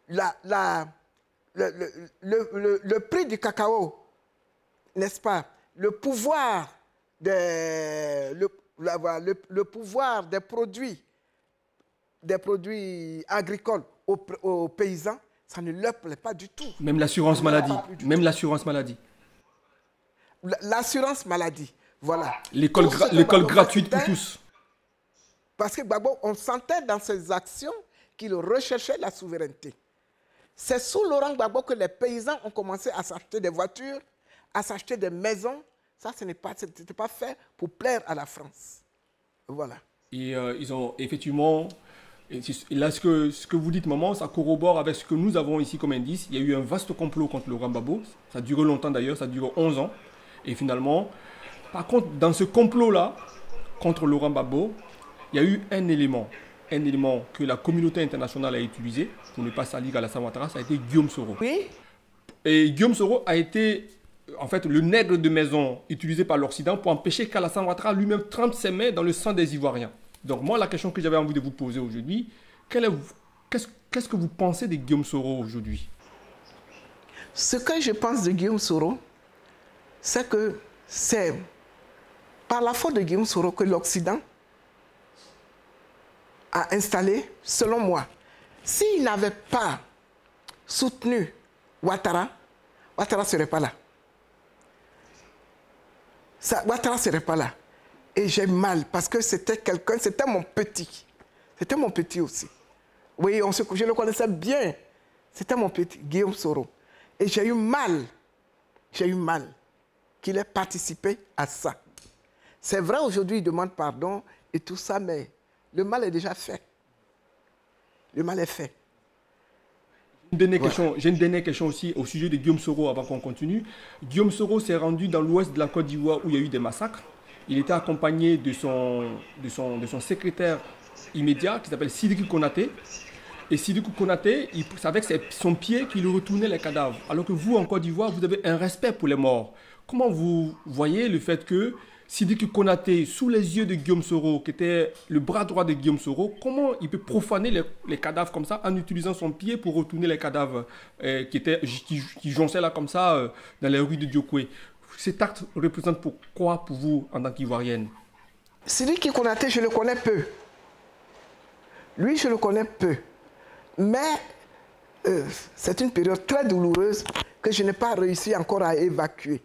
Le prix du cacao, n'est-ce pas? Le pouvoir le pouvoir des produits agricoles aux paysans, ça ne leur plaît pas du tout. Même l'assurance maladie. Même l'assurance maladie. L'assurance maladie, voilà. L'école gratuite pour tous. Parce que Gbagbo, on sentait dans ses actions qu'il recherchait la souveraineté. C'est sous Laurent Gbagbo que les paysans ont commencé à s'acheter des voitures, à s'acheter des maisons. Ça, ce n'était pas fait pour plaire à la France. Voilà. Et ils ont effectivement... Et là, ce que vous dites, maman, ça corrobore avec ce que nous avons ici comme indice. Il y a eu un vaste complot contre Laurent Gbagbo. Ça a duré longtemps d'ailleurs, ça a duré 11 ans. Et finalement, par contre, dans ce complot-là, contre Laurent Gbagbo, il y a eu un élément que la communauté internationale a utilisé pour ne pas salir Alassane Ouattara, ça a été Guillaume Soro. Oui. Et Guillaume Soro a été, en fait, le nègre de maison utilisé par l'Occident pour empêcher qu'Alassane Ouattara lui-même trempe ses mains dans le sang des Ivoiriens. Donc moi, la question que j'avais envie de vous poser aujourd'hui, qu'est-ce que vous pensez de Guillaume Soro aujourd'hui? Ce que je pense de Guillaume Soro, c'est que c'est par la faute de Guillaume Soro que l'Occident a installé, selon moi. S'il n'avait pas soutenu Ouattara, Ouattara ne serait pas là. Ouattara ne serait pas là. Et j'ai mal parce que c'était quelqu'un, c'était mon petit. C'était mon petit aussi. Oui, je le connaissais bien. C'était mon petit, Guillaume Soro. Et j'ai eu mal qu'il ait participé à ça. C'est vrai, aujourd'hui, il demande pardon et tout ça, mais le mal est déjà fait. Le mal est fait. J'ai une dernière question aussi au sujet de Guillaume Soro avant qu'on continue. Guillaume Soro s'est rendu dans l'ouest de la Côte d'Ivoire où il y a eu des massacres. Il était accompagné de son secrétaire immédiat qui s'appelle Sidiki Konaté. Et Sidiki Konaté, c'est avec son pied qu'il retournait les cadavres. Alors que vous, en Côte d'Ivoire, vous avez un respect pour les morts. Comment vous voyez le fait que Sidiki Konaté, sous les yeux de Guillaume Soro, qui était le bras droit de Guillaume Soro, comment il peut profaner les cadavres comme ça en utilisant son pied pour retourner les cadavres qui jonchaient là comme ça dans les rues de Diokoué? Cet acte représente quoi pour vous en tant qu'Ivoirienne? Sidiki Konaté, je le connais peu. Lui, je le connais peu. Mais c'est une période très douloureuse que je n'ai pas réussi encore à évacuer.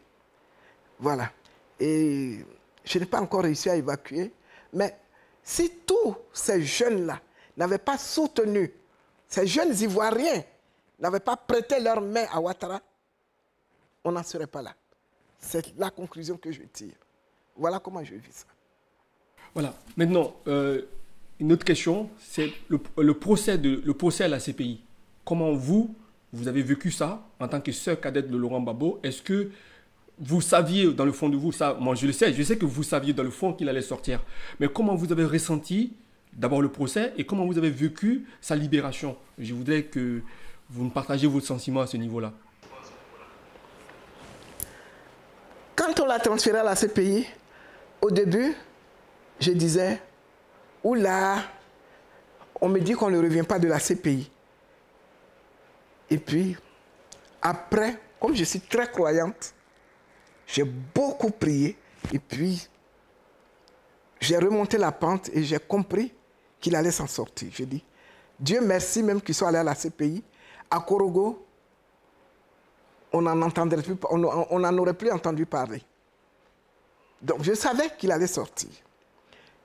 Voilà. Et je n'ai pas encore réussi à évacuer. Mais si tous ces jeunes-là n'avaient pas soutenu, ces jeunes Ivoiriens n'avaient pas prêté leur main à Ouattara, on n'en serait pas là. C'est la conclusion que je tire. Voilà comment je vis ça. Voilà. Maintenant, une autre question, c'est le procès à la CPI. Comment vous avez vécu ça en tant que sœur cadette de Laurent Gbagbo? Est-ce que vous saviez dans le fond de vous, ça, moi je sais que vous saviez dans le fond qu'il allait sortir. Mais comment vous avez ressenti d'abord le procès et comment vous avez vécu sa libération? Je voudrais que vous me partagiez vos sentiments à ce niveau-là. Quand on l'a transféré à la CPI, au début, je disais, oula, on me dit qu'on ne revient pas de la CPI. Et puis, après, comme je suis très croyante, j'ai beaucoup prié. Et puis, j'ai remonté la pente et j'ai compris qu'il allait s'en sortir. J'ai dit, Dieu merci même qu'il soit allé à la CPI. À Korogo, on n'en aurait plus entendu parler. Donc, je savais qu'il allait sortir.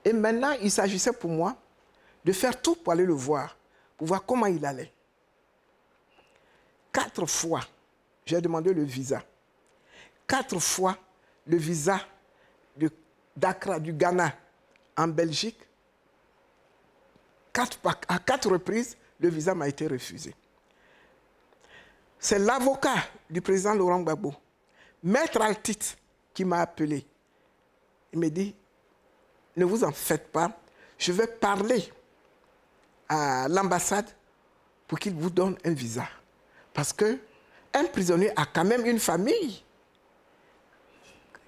Et maintenant, il s'agissait pour moi de faire tout pour aller le voir, pour voir comment il allait. 4 fois, j'ai demandé le visa. 4 fois, le visa d'Accra, du Ghana, en Belgique. À 4 reprises, le visa m'a été refusé. C'est l'avocat du président Laurent Gbagbo, Maître Altit, qui m'a appelé. Il m'a dit, ne vous en faites pas, je vais parler à l'ambassade pour qu'il vous donne un visa. Parce qu'un prisonnier a quand même une famille.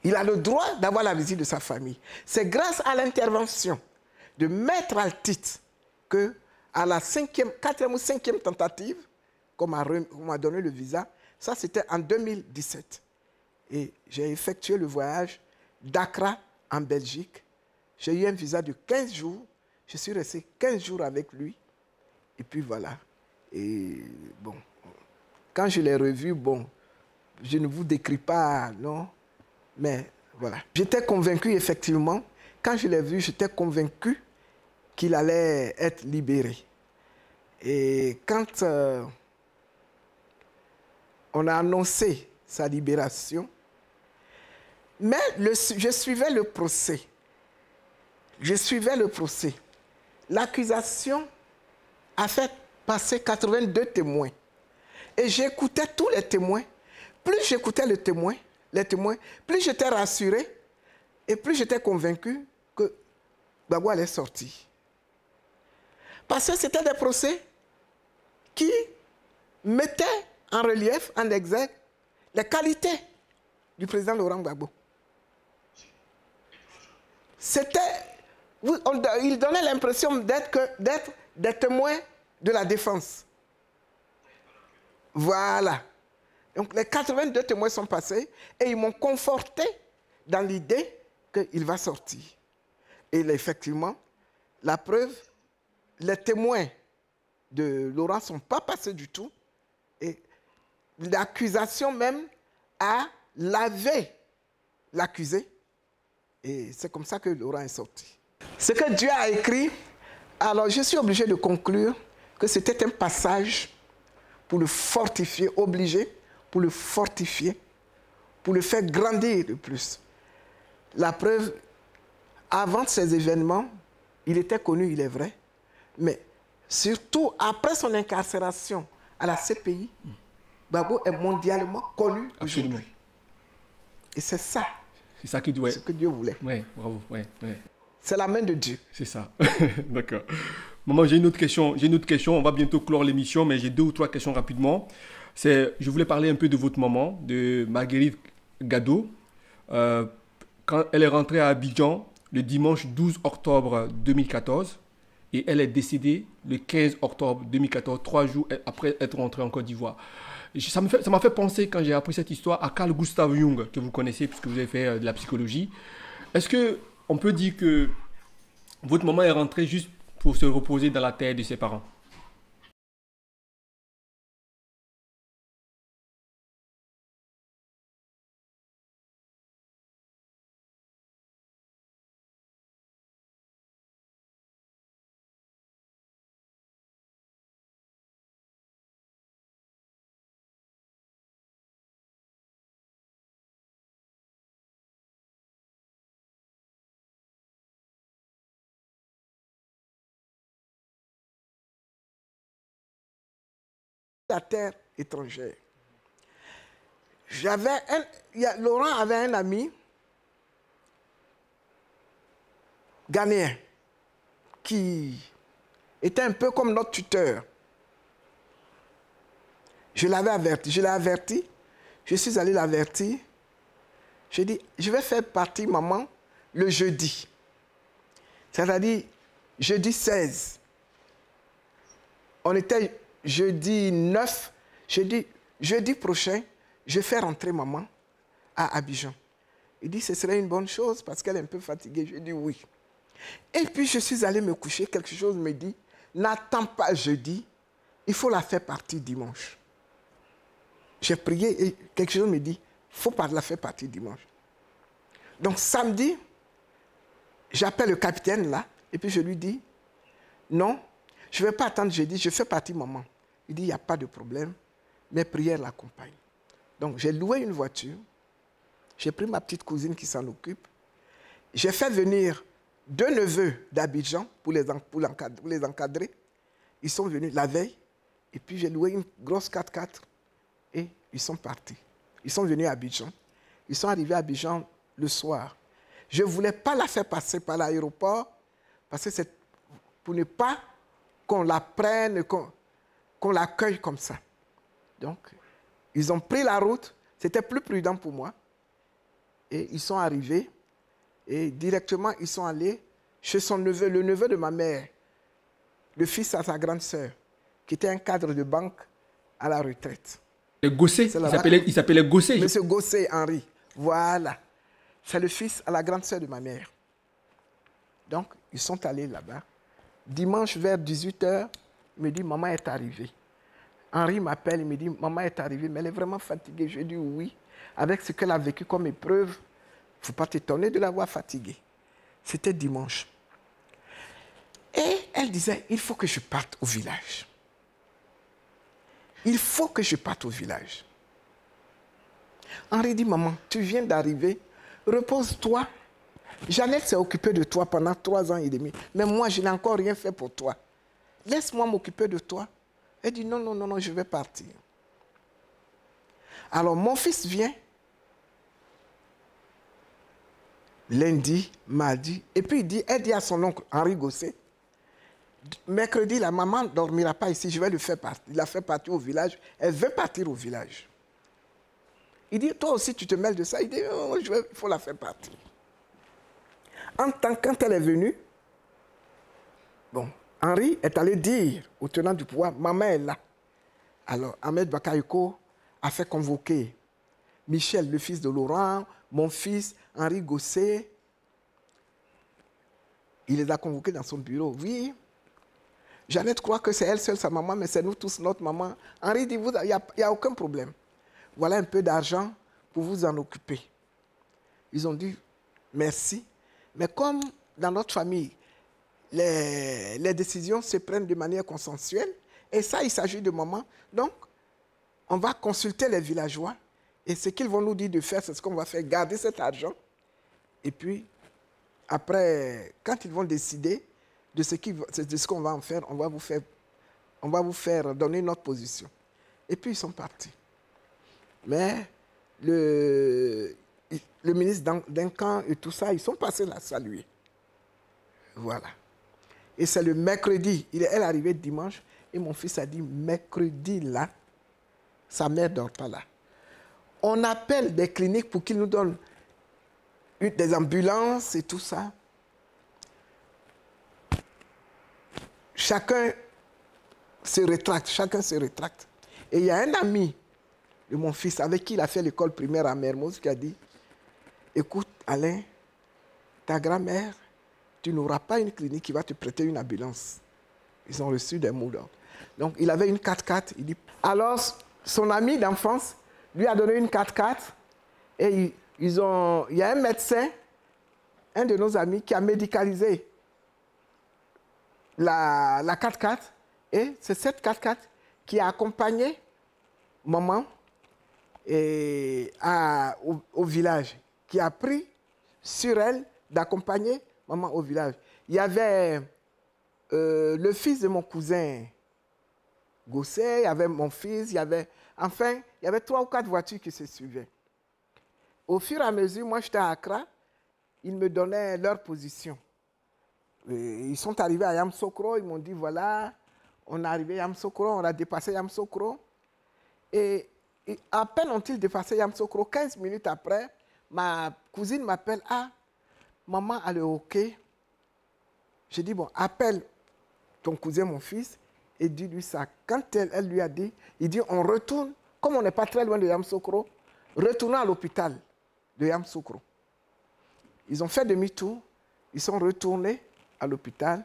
Il a le droit d'avoir la visite de sa famille. C'est grâce à l'intervention de Maître Altit que, à la 4e ou 5e tentative, qu'on m'a donné le visa, ça c'était en 2017. Et j'ai effectué le voyage d'Accra en Belgique. J'ai eu un visa de 15 jours. Je suis resté 15 jours avec lui. Et puis voilà. Et bon, quand je l'ai revu, bon, je ne vous décris pas, non, mais voilà. J'étais convaincu, effectivement, quand je l'ai vu, j'étais convaincu qu'il allait être libéré. Et quand on a annoncé sa libération, mais je suivais le procès. Je suivais le procès. L'accusation a fait passer 82 témoins. Et j'écoutais tous les témoins. Plus j'écoutais les témoins, plus j'étais rassuré et plus j'étais convaincu que Gbagbo allait sortir. Parce que c'était des procès qui mettaient en relief, en exergue, les qualités du président Laurent Gbagbo. Il donnait l'impression d'être des témoins de la défense. Voilà. Donc les 82 témoins sont passés et ils m'ont conforté dans l'idée qu'il va sortir. Et là, effectivement, la preuve, les témoins de Laurent ne sont pas passés du tout. Et l'accusation même a lavé l'accusé. Et c'est comme ça que Laurent est sorti. Ce que Dieu a écrit, alors je suis obligé de conclure que c'était un passage pour le fortifier, obligé pour le fortifier, pour le faire grandir de plus. La preuve, avant ces événements, il était connu, il est vrai, mais surtout après son incarcération à la CPI, Gbagbo est mondialement connu aujourd'hui. Et c'est ça. C'est ça que Dieu voulait. Oui, bravo. Ouais. C'est la main de Dieu. C'est ça. D'accord. Maman, j'ai une autre question. On va bientôt clore l'émission, mais j'ai 2 ou 3 questions rapidement. Je voulais parler un peu de votre maman, de Marguerite Gado. Quand elle est rentrée à Abidjan le dimanche 12 octobre 2014 et elle est décédée le 15 octobre 2014, 3 jours après être rentrée en Côte d'Ivoire. Ça m'a fait penser, quand j'ai appris cette histoire, à Carl Gustav Jung, que vous connaissez puisque vous avez fait de la psychologie. Est-ce qu'on peut dire que votre maman est rentrée juste pour se reposer dans la terre de ses parents? La terre étrangère. Laurent avait un ami ghanéen qui était un peu comme notre tuteur. Je l'ai averti, je suis allé l'avertir. J'ai dit, je vais faire partie, maman, le jeudi. C'est-à-dire, jeudi 16. On était jeudi 9. J'ai dit, jeudi prochain, je fais rentrer maman à Abidjan. Il dit, ce serait une bonne chose parce qu'elle est un peu fatiguée. J'ai dit oui. Et puis, je suis allé me coucher. Quelque chose me dit, n'attends pas jeudi, il faut la faire partie dimanche. J'ai prié et quelque chose me dit, il faut la faire partie dimanche. Donc, samedi, j'appelle le capitaine là, et puis je lui dis, non, je ne vais pas attendre jeudi, je fais partie maman. Il dit, il n'y a pas de problème, mes prières l'accompagnent. Donc, j'ai loué une voiture, j'ai pris ma petite cousine qui s'en occupe, j'ai fait venir 2 neveux d'Abidjan pour les encadrer. Ils sont venus la veille, et puis j'ai loué une grosse 4x4, et ils sont partis. Ils sont venus à Abidjan. Ils sont arrivés à Abidjan le soir. Je ne voulais pas la faire passer par l'aéroport, parce que c'est pour ne pas qu'on la prenne, qu'on l'accueille comme ça. Donc, ils ont pris la route. C'était plus prudent pour moi. Et ils sont arrivés. Et directement, ils sont allés chez son neveu, le neveu de ma mère, le fils à sa grande sœur, qui était un cadre de banque à la retraite. Le Gossé, il s'appelait Gossé. Monsieur Gossé Henri, voilà. C'est le fils à la grande sœur de ma mère. Donc, ils sont allés là-bas. Dimanche, vers 18h, il me dit, maman est arrivée. Henri m'appelle, il me dit, maman est arrivée, mais elle est vraiment fatiguée. Je dis oui. Avec ce qu'elle a vécu comme épreuve, il ne faut pas t'étonner de la voir fatiguée. C'était dimanche. Et elle disait, il faut que je parte au village. Il faut que je parte au village. Henri dit, maman, tu viens d'arriver, repose-toi. Jeannette s'est occupée de toi pendant 3 ans et demi. Mais moi, je n'ai encore rien fait pour toi. Laisse-moi m'occuper de toi. Elle dit, non, non, non, non, je vais partir. Alors, mon fils vient. Lundi, mardi. Et puis, elle dit à son oncle, Henri Gossé, mercredi, la maman ne dormira pas ici, je vais le faire partir. Il la fait partir au village. Elle veut partir au village. Il dit, toi aussi, tu te mêles de ça. Il dit, oh, il faut la faire partir. Quand elle est venue, bon, Henri est allé dire au tenant du pouvoir, maman est là. Alors, Ahmed Bakayoko a fait convoquer Michel, le fils de Laurent, mon fils, Henri Gossé. Il les a convoqués dans son bureau. Oui, Jeannette croit que c'est elle seule sa maman, mais c'est nous tous notre maman. Henri dit, il n'y a aucun problème. voilà un peu d'argent pour vous en occuper. Ils ont dit merci. Mais comme dans notre famille, les décisions se prennent de manière consensuelle, et ça, il s'agit de maman, donc on va consulter les villageois, et ce qu'ils vont nous dire de faire, c'est ce qu'on va faire, garder cet argent, et puis après, quand ils vont décider de ce qu'on va en faire, on va vous faire donner notre position. Et puis ils sont partis. Mais le ministre d'un camp et tout ça, ils sont passés la saluer. Voilà. Et c'est le mercredi, elle est arrivée dimanche, et mon fils a dit, mercredi là, sa mère ne dort pas là. On appelle des cliniques pour qu'ils nous donnent des ambulances et tout ça. Chacun se rétracte. Et il y a un ami de mon fils avec qui il a fait l'école primaire à Mermoz qui a dit, écoute Alain, ta grand-mère, tu n'auras pas une clinique qui va te prêter une ambulance. Ils ont reçu des mots d'ordre. Donc il avait une 4x4. Il dit, alors son ami d'enfance lui a donné une 4x4 et il y a un médecin, un de nos amis, qui a médicalisé la 4x4 et c'est cette 4x4 qui a accompagné maman au village, qui a pris sur elle d'accompagner maman au village. Il y avait le fils de mon cousin Gosset, il y avait mon fils, il y avait 3 ou 4 voitures qui se suivaient. Au fur et à mesure, moi j'étais à Accra, ils me donnaient leur position. Et ils sont arrivés à Yamoussoukro, ils m'ont dit voilà, on est arrivé à Yamoussoukro, on a dépassé Yamoussoukro. Et à peine ont-ils dépassé Yamoussoukro, 15 minutes après, ma cousine m'appelle, ah, maman a le hockey. J'ai dit, bon, appelle ton cousin, mon fils, et dis-lui ça. Quand elle lui a dit, il dit, on retourne, comme on n'est pas très loin de Yamoussoukro, retournons à l'hôpital de Yamoussoukro. Ils ont fait demi-tour, ils sont retournés à l'hôpital,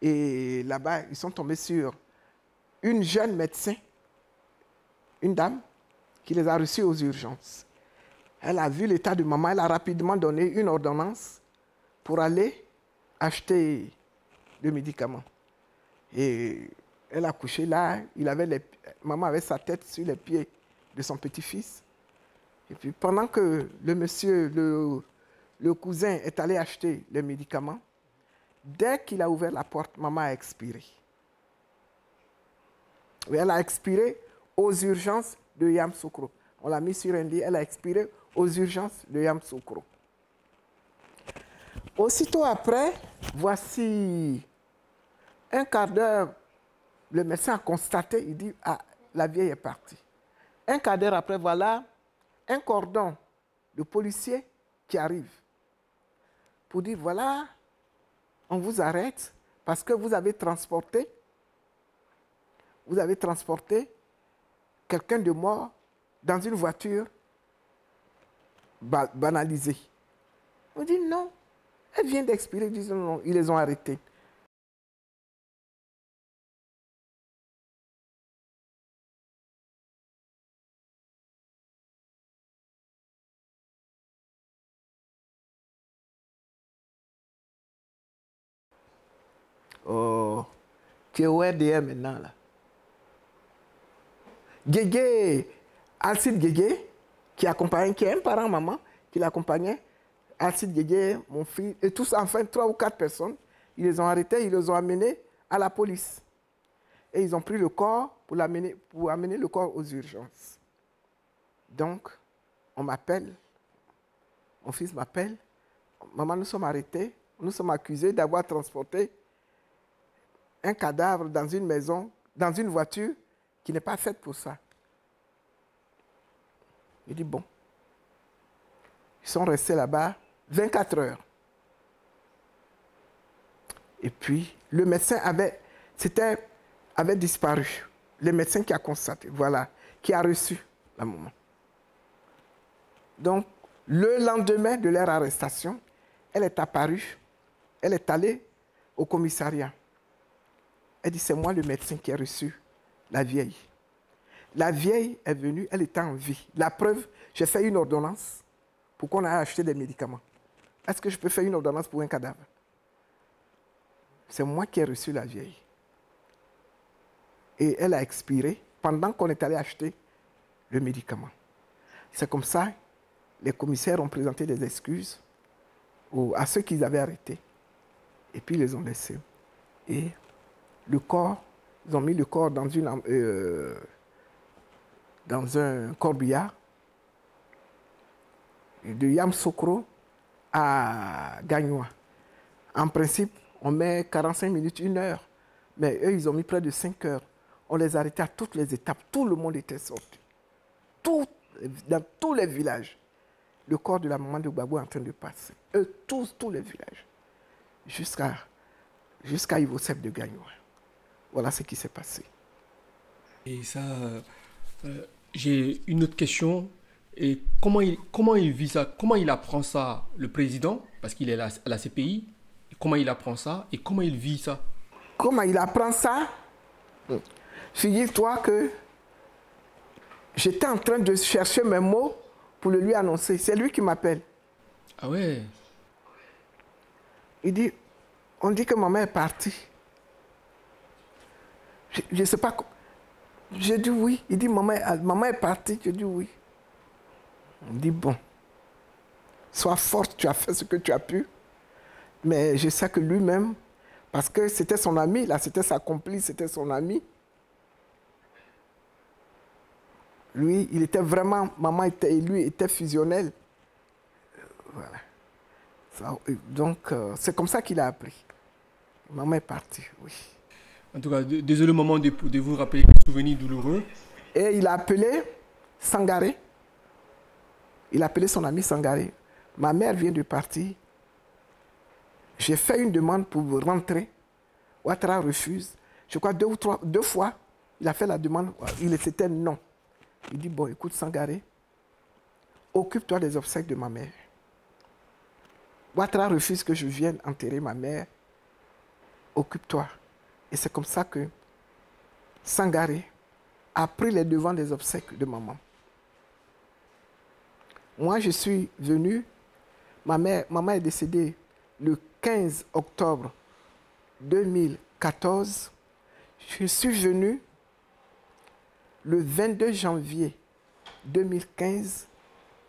et là-bas, ils sont tombés sur une jeune médecin, une dame, qui les a reçus aux urgences. Elle a vu l'état de maman, elle a rapidement donné une ordonnance pour aller acheter le médicament. Et elle a couché là, maman avait sa tête sur les pieds de son petit-fils. Et puis pendant que le monsieur, le cousin est allé acheter les médicaments, dès qu'il a ouvert la porte, maman a expiré. Et elle a expiré aux urgences de Yamoussoukro. On l'a mis sur un lit, elle a expiré aux urgences de Yamoussoukro. Aussitôt après, voici un quart d'heure, le médecin a constaté, il dit, ah, la vieille est partie. Un quart d'heure après, voilà un cordon de policiers qui arrive pour dire, voilà, on vous arrête parce que vous avez transporté quelqu'un de mort dans une voiture banalisée. On dit non, elle vient d'expirer, ils disent non, ils les ont arrêtés. Oh, tu es ORDR maintenant là. Guégué, Alcide Guégué, qui est un parent maman, qui l'accompagnait, Alcide Guégué, mon fils, et tous, enfin 3 ou 4 personnes, ils les ont arrêtés, ils les ont amenés à la police. Et ils ont pris le corps pour amener le corps aux urgences. Donc, on m'appelle, mon fils m'appelle, maman, nous sommes arrêtés, nous sommes accusés d'avoir transporté un cadavre dans une maison, dans une voiture qui n'est pas faite pour ça. Il dit bon. Ils sont restés là-bas 24 heures. Et puis, le médecin avait disparu. Le médecin qui a constaté, voilà, qui a reçu la maman. Donc, le lendemain de leur arrestation, elle est apparue, elle est allée au commissariat. Elle dit, c'est moi le médecin qui a reçu la vieille. La vieille est venue, elle était en vie. La preuve, j'ai fait une ordonnance pour qu'on aille acheter des médicaments. Est-ce que je peux faire une ordonnance pour un cadavre? C'est moi qui ai reçu la vieille. Et elle a expiré pendant qu'on est allé acheter le médicament. C'est comme ça, les commissaires ont présenté des excuses à ceux qu'ils avaient arrêtés. Et puis ils les ont laissés. Et le corps, ils ont mis le corps dans un corbillard de Yamoussoukro à Gagnoa. En principe, on met 45 minutes, 1 heure. Mais eux, ils ont mis près de 5 heures. On les arrêtait à toutes les étapes. Tout le monde était sorti. Dans tous les villages. Le corps de la maman de Gbagbo est en train de passer. Eux, tous les villages. Jusqu'à Ivosep de Gagnoa. Voilà ce qui s'est passé. Et ça, j'ai une autre question. Et comment il vit ça? Comment il apprend ça, le président? Parce qu'il est à la CPI. Comment il apprend ça et comment il vit ça? Comment il apprend ça? Figure-toi que j'étais en train de chercher mes mots pour le lui annoncer. C'est lui qui m'appelle. Ah ouais? Il dit, on dit que maman est partie. Je ne sais pas. J'ai dit oui. Il dit, maman est partie. J'ai dit oui. On dit, bon, sois forte, tu as fait ce que tu as pu. Mais je sais que lui-même, parce que c'était son ami, là, c'était sa complice, c'était son ami. Lui, il était vraiment, maman et lui étaient fusionnels. Voilà. Donc, c'est comme ça qu'il a appris. Maman est partie, oui. En tout cas, désolé maman de vous rappeler des souvenirs douloureux. Et il a appelé Sangaré. Il a appelé son ami Sangaré. Ma mère vient de partir. J'ai fait une demande pour rentrer. Ouattara refuse. Je crois 2 fois, il a fait la demande. C'était non. Il dit, bon, écoute Sangaré, occupe-toi des obsèques de ma mère. Ouattara refuse que je vienne enterrer ma mère. Occupe-toi. Et c'est comme ça que Sangaré a pris les devants des obsèques de maman. Moi, je suis venu, maman est décédée le 15 octobre 2014. Je suis venu le 22 janvier 2015.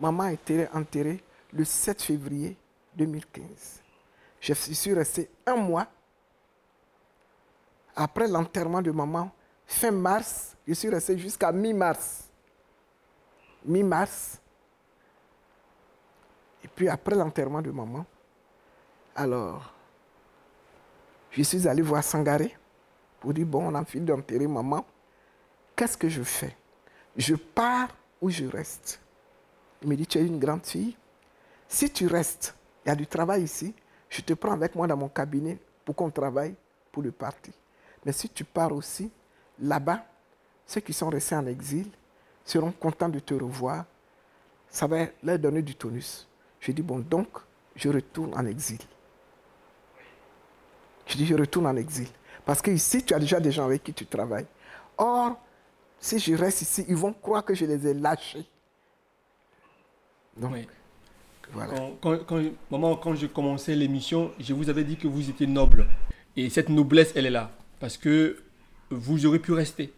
Maman a été enterrée le 7 février 2015. Je suis resté 1 mois. Après l'enterrement de maman, fin mars, je suis resté jusqu'à mi-mars. Mi-mars. Et puis après l'enterrement de maman, alors, je suis allé voir Sangaré pour dire, bon, on a fini d'enterrer maman. Qu'est-ce que je fais? Je pars ou je reste? Il me dit, tu es une grande fille. Si tu restes, il y a du travail ici. Je te prends avec moi dans mon cabinet pour qu'on travaille pour le parti. Mais si tu pars aussi, là-bas, ceux qui sont restés en exil seront contents de te revoir. Ça va leur donner du tonus. Je dis, bon, donc, je retourne en exil. Je dis, je retourne en exil. Parce qu'ici, tu as déjà des gens avec qui tu travailles. Or, si je reste ici, ils vont croire que je les ai lâchés. Donc, oui. Voilà. Quand j'ai commencé l'émission, je vous avais dit que vous étiez noble. Et cette noblesse, elle est là. Parce que vous aurez pu rester.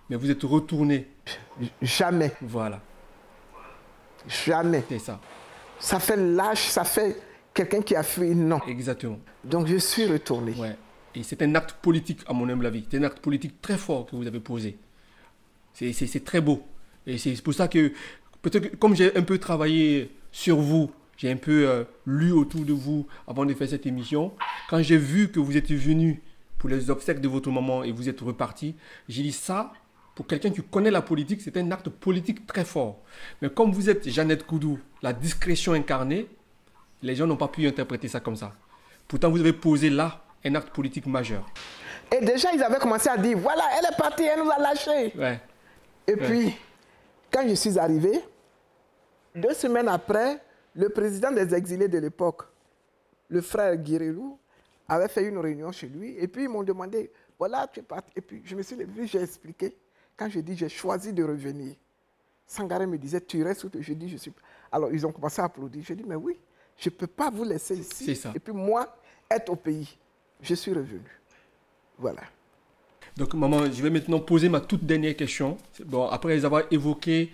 Mais vous êtes retourné. Jamais. Voilà. Jamais. C'est ça. Ça fait lâche, ça fait quelqu'un qui a fui. Non. Exactement. Donc je suis retourné. Ouais. Et c'est un acte politique, à mon humble avis. C'est un acte politique très fort que vous avez posé. C'est très beau. Et c'est pour ça que, peut-être que, comme j'ai un peu travaillé sur vous, j'ai un peu lu autour de vous avant de faire cette émission, quand j'ai vu que vous êtes venu pour les obsèques de votre maman et vous êtes reparti, j'ai dit ça, pour quelqu'un qui connaît la politique, c'est un acte politique très fort. Mais comme vous êtes Jeannette Koudou, la discrétion incarnée, les gens n'ont pas pu interpréter ça comme ça. Pourtant, vous avez posé là un acte politique majeur. Et déjà, ils avaient commencé à dire, voilà, elle est partie, elle nous a lâchés. Ouais. Et puis, quand je suis arrivé, 2 semaines après, le président des exilés de l'époque, le frère Guirelou, avait fait une réunion chez lui. Et puis, ils m'ont demandé, voilà, tu es parti. Et puis, je me suis levé, j'ai expliqué. Quand je dis j'ai choisi de revenir, Sangaré me disait, tu restes où? Je dis, je suis... Alors, ils ont commencé à applaudir. Je dis, mais oui, je ne peux pas vous laisser ici. C'est ça. Et puis moi, être au pays. Je suis revenu. Voilà. Donc, maman, je vais maintenant poser ma toute dernière question. Bon, après avoir évoqué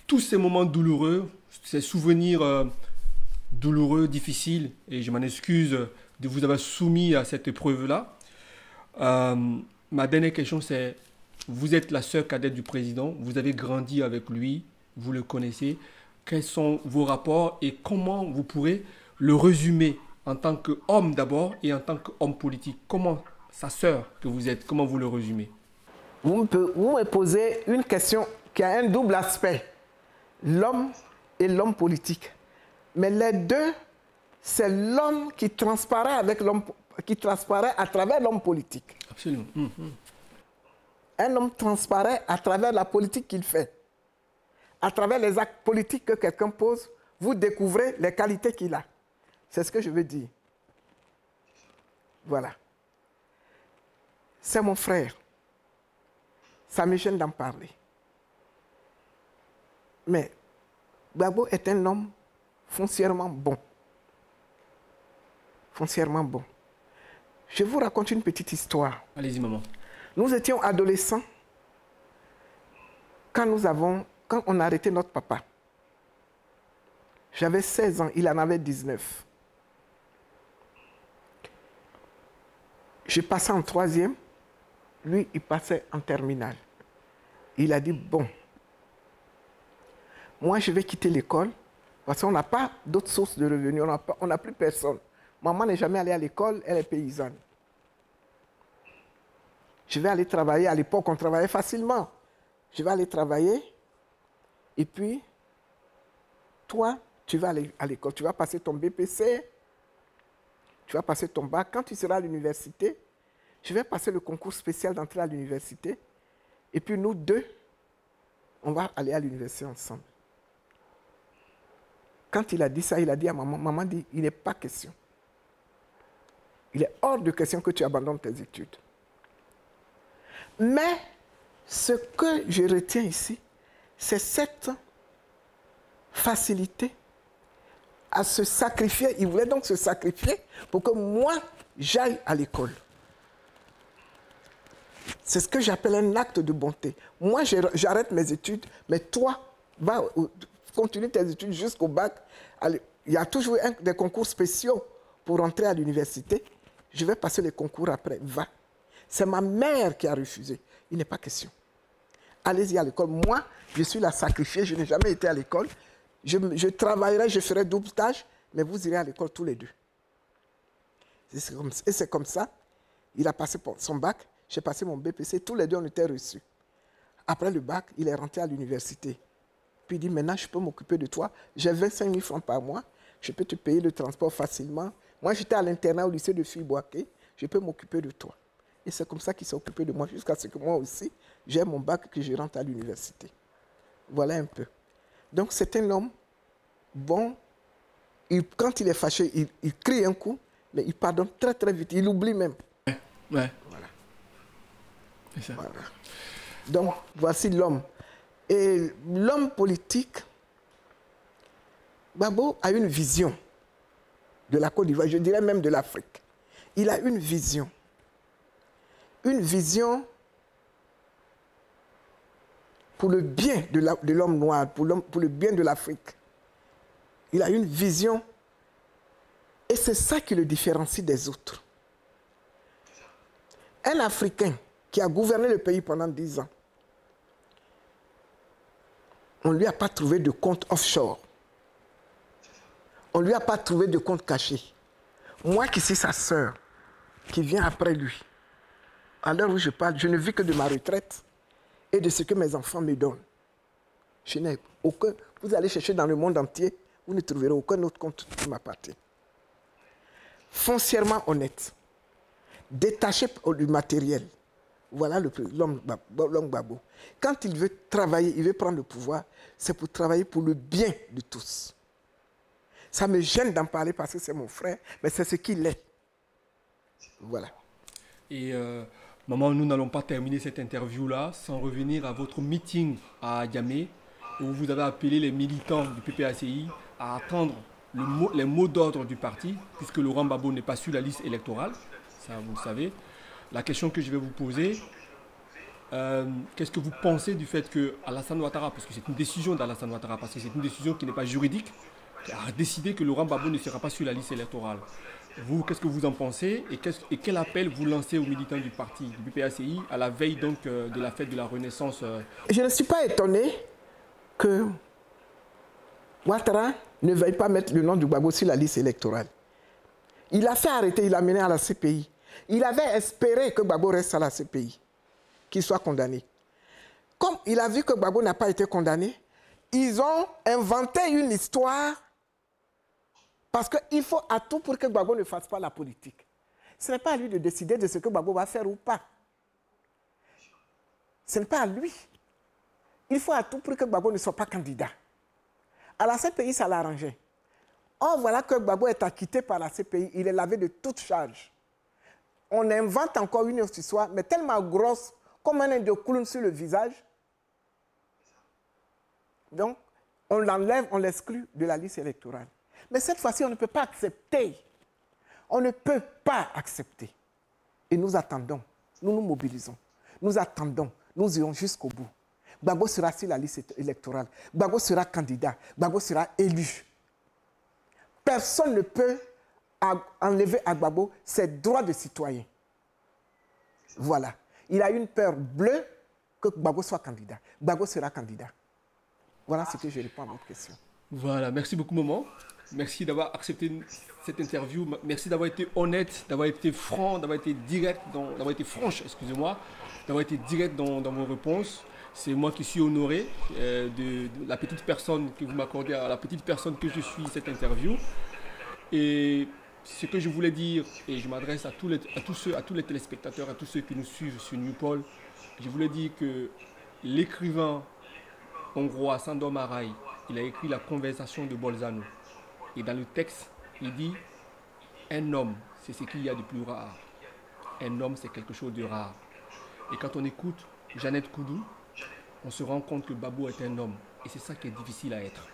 tous ces moments douloureux, ces souvenirs douloureux, difficiles, et je m'en excuse de vous avoir soumis à cette épreuve-là. Ma dernière question, c'est, vous êtes la sœur cadette du président, vous avez grandi avec lui, vous le connaissez. Quels sont vos rapports et comment vous pourrez le résumer en tant qu'homme d'abord et en tant qu'homme politique? Comment sa sœur que vous êtes, comment vous le résumez? Vous me posez une question qui a un double aspect. L'homme et l'homme politique. Mais les deux, c'est l'homme qui transparaît avec l'homme, qui transparaît à travers l'homme politique. Absolument. Un homme transparaît à travers la politique qu'il fait. À travers les actes politiques que quelqu'un pose, vous découvrez les qualités qu'il a. C'est ce que je veux dire. Voilà. C'est mon frère. Ça me gêne d'en parler. Mais Gbagbo est un homme foncièrement bon. Foncièrement bon. Je vous raconte une petite histoire. Allez-y, maman. Nous étions adolescents quand on a arrêté notre papa. J'avais 16 ans, il en avait 19. Je passais en 3e, lui, il passait en terminale. Il a dit, bon, moi, je vais quitter l'école parce qu'on n'a pas d'autres sources de revenus, on n'a plus personne. Maman n'est jamais allée à l'école, elle est paysanne. Je vais aller travailler, à l'époque, on travaillait facilement. Je vais aller travailler et puis, toi, tu vas aller à l'école, tu vas passer ton BPC, tu vas passer ton bac. Quand tu seras à l'université, je vais passer le concours spécial d'entrée à l'université. Et puis nous deux, on va aller à l'université ensemble. Quand il a dit ça, il a dit à maman, maman dit, il n'est pas question. Il est hors de question que tu abandonnes tes études. Mais ce que je retiens ici, c'est cette facilité à se sacrifier. Il voulait donc se sacrifier pour que moi, j'aille à l'école. C'est ce que j'appelle un acte de bonté. Moi, j'arrête mes études, mais toi, va continue tes études jusqu'au bac. Il y a toujours des concours spéciaux pour entrer à l'université. Je vais passer les concours après. Va. C'est ma mère qui a refusé. Il n'est pas question. Allez-y à l'école. Moi, je suis la sacrifiée. Je n'ai jamais été à l'école. Je travaillerai, je ferai double tâche, mais vous irez à l'école tous les deux. Et c'est comme ça. Il a passé son bac. J'ai passé mon BPC, tous les deux on était reçus. Après le bac, il est rentré à l'université. Puis il dit, maintenant je peux m'occuper de toi. J'ai 25 000 francs par mois, je peux te payer le transport facilement. Moi j'étais à l'internat au lycée de Filles-Boaké, je peux m'occuper de toi. Et c'est comme ça qu'il s'est occupé de moi, jusqu'à ce que moi aussi, j'ai mon bac que je rentre à l'université. Voilà un peu. Donc c'est un homme bon. Quand il est fâché, il crie un coup, mais il pardonne très très vite, il oublie même. Ouais. Voilà. C'est ça. Voilà. Donc, voici l'homme. Et l'homme politique, Gbagbo a une vision de la Côte d'Ivoire, je dirais même de l'Afrique. Il a une vision. Une vision pour le bien de l'homme noir, pour le bien de l'Afrique. Il a une vision et c'est ça qui le différencie des autres. Un Africain qui a gouverné le pays pendant 10 ans, on ne lui a pas trouvé de compte offshore. On ne lui a pas trouvé de compte caché. Moi qui suis sa sœur, qui vient après lui, à l'heure où je parle, je ne vis que de ma retraite et de ce que mes enfants me donnent. Je n'ai aucun... Vous allez chercher dans le monde entier, vous ne trouverez aucun autre compte qui m'appartient. Foncièrement honnête, détaché du matériel. Voilà l'homme Gbagbo. Quand il veut travailler, il veut prendre le pouvoir, c'est pour travailler pour le bien de tous. Ça me gêne d'en parler parce que c'est mon frère, mais c'est ce qu'il est. Voilà. Et Maman, nous n'allons pas terminer cette interview-là sans revenir à votre meeting à Niamey, où vous avez appelé les militants du PPACI à attendre les mots d'ordre du parti, puisque Laurent Gbagbo n'est pas sur la liste électorale, ça vous le savez. La question que je vais vous poser, qu'est-ce que vous pensez du fait que Alassane Ouattara, parce que c'est une décision d'Alassane Ouattara, parce que c'est une décision qui n'est pas juridique, a décidé que Laurent Gbagbo ne sera pas sur la liste électorale. Vous, qu'est-ce que vous en pensez et quel appel vous lancez aux militants du parti, du PPACI, à la veille donc de la fête de la Renaissance Je ne suis pas étonné que Ouattara ne veuille pas mettre le nom du Gbagbo sur la liste électorale. Il a fait arrêter, il l'a mené à la CPI. Il avait espéré que Gbagbo reste à la CPI, qu'il soit condamné. Comme il a vu que Gbagbo n'a pas été condamné, ils ont inventé une histoire parce qu'il faut à tout pour que Gbagbo ne fasse pas la politique. Ce n'est pas à lui de décider de ce que Gbagbo va faire ou pas. Ce n'est pas à lui. Il faut à tout pour que Gbagbo ne soit pas candidat. À la CPI, ça l'arrangeait. Or, voilà que Gbagbo est acquitté par la CPI. Il est lavé de toute charge. On invente encore une autre histoire, mais tellement grosse, comme un de clown sur le visage. Donc, on l'enlève, on l'exclut de la liste électorale. Mais cette fois-ci, on ne peut pas accepter. On ne peut pas accepter. Et nous attendons. Nous nous mobilisons. Nous attendons. Nous irons jusqu'au bout. Gbagbo sera sur la liste électorale. Gbagbo sera candidat. Gbagbo sera élu. Personne ne peut enlever à Gbagbo ses droits de citoyen. Voilà. Il a une peur bleue que Gbagbo soit candidat. Gbagbo sera candidat. Voilà ce que je réponds à votre question. Voilà, merci beaucoup maman. Merci d'avoir accepté cette interview. Merci d'avoir été honnête, d'avoir été franc, d'avoir été direct, d'avoir été franche, excusez-moi, d'avoir été direct dans vos réponses. C'est moi qui suis honoré de la petite personne que vous m'accordez, à la petite personne que je suis cette interview. Et ce que je voulais dire, et je m'adresse à tous les téléspectateurs, à tous ceux qui nous suivent sur Newpol, je voulais dire que l'écrivain hongrois Sándor Márai, il a écrit La Conversation de Bolzano. Et dans le texte, il dit « Un homme, c'est ce qu'il y a de plus rare. Un homme, c'est quelque chose de rare. » Et quand on écoute Jeannette Koudou, on se rend compte que Gbagbo est un homme. Et c'est ça qui est difficile à être.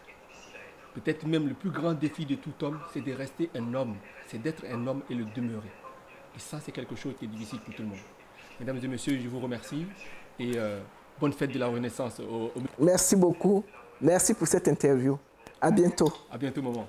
Peut-être même le plus grand défi de tout homme, c'est de rester un homme. C'est d'être un homme et le demeurer. Et ça, c'est quelque chose qui est difficile pour tout le monde. Mesdames et messieurs, je vous remercie. Et bonne fête de la Renaissance. Merci beaucoup. Merci pour cette interview. À bientôt. À bientôt, maman.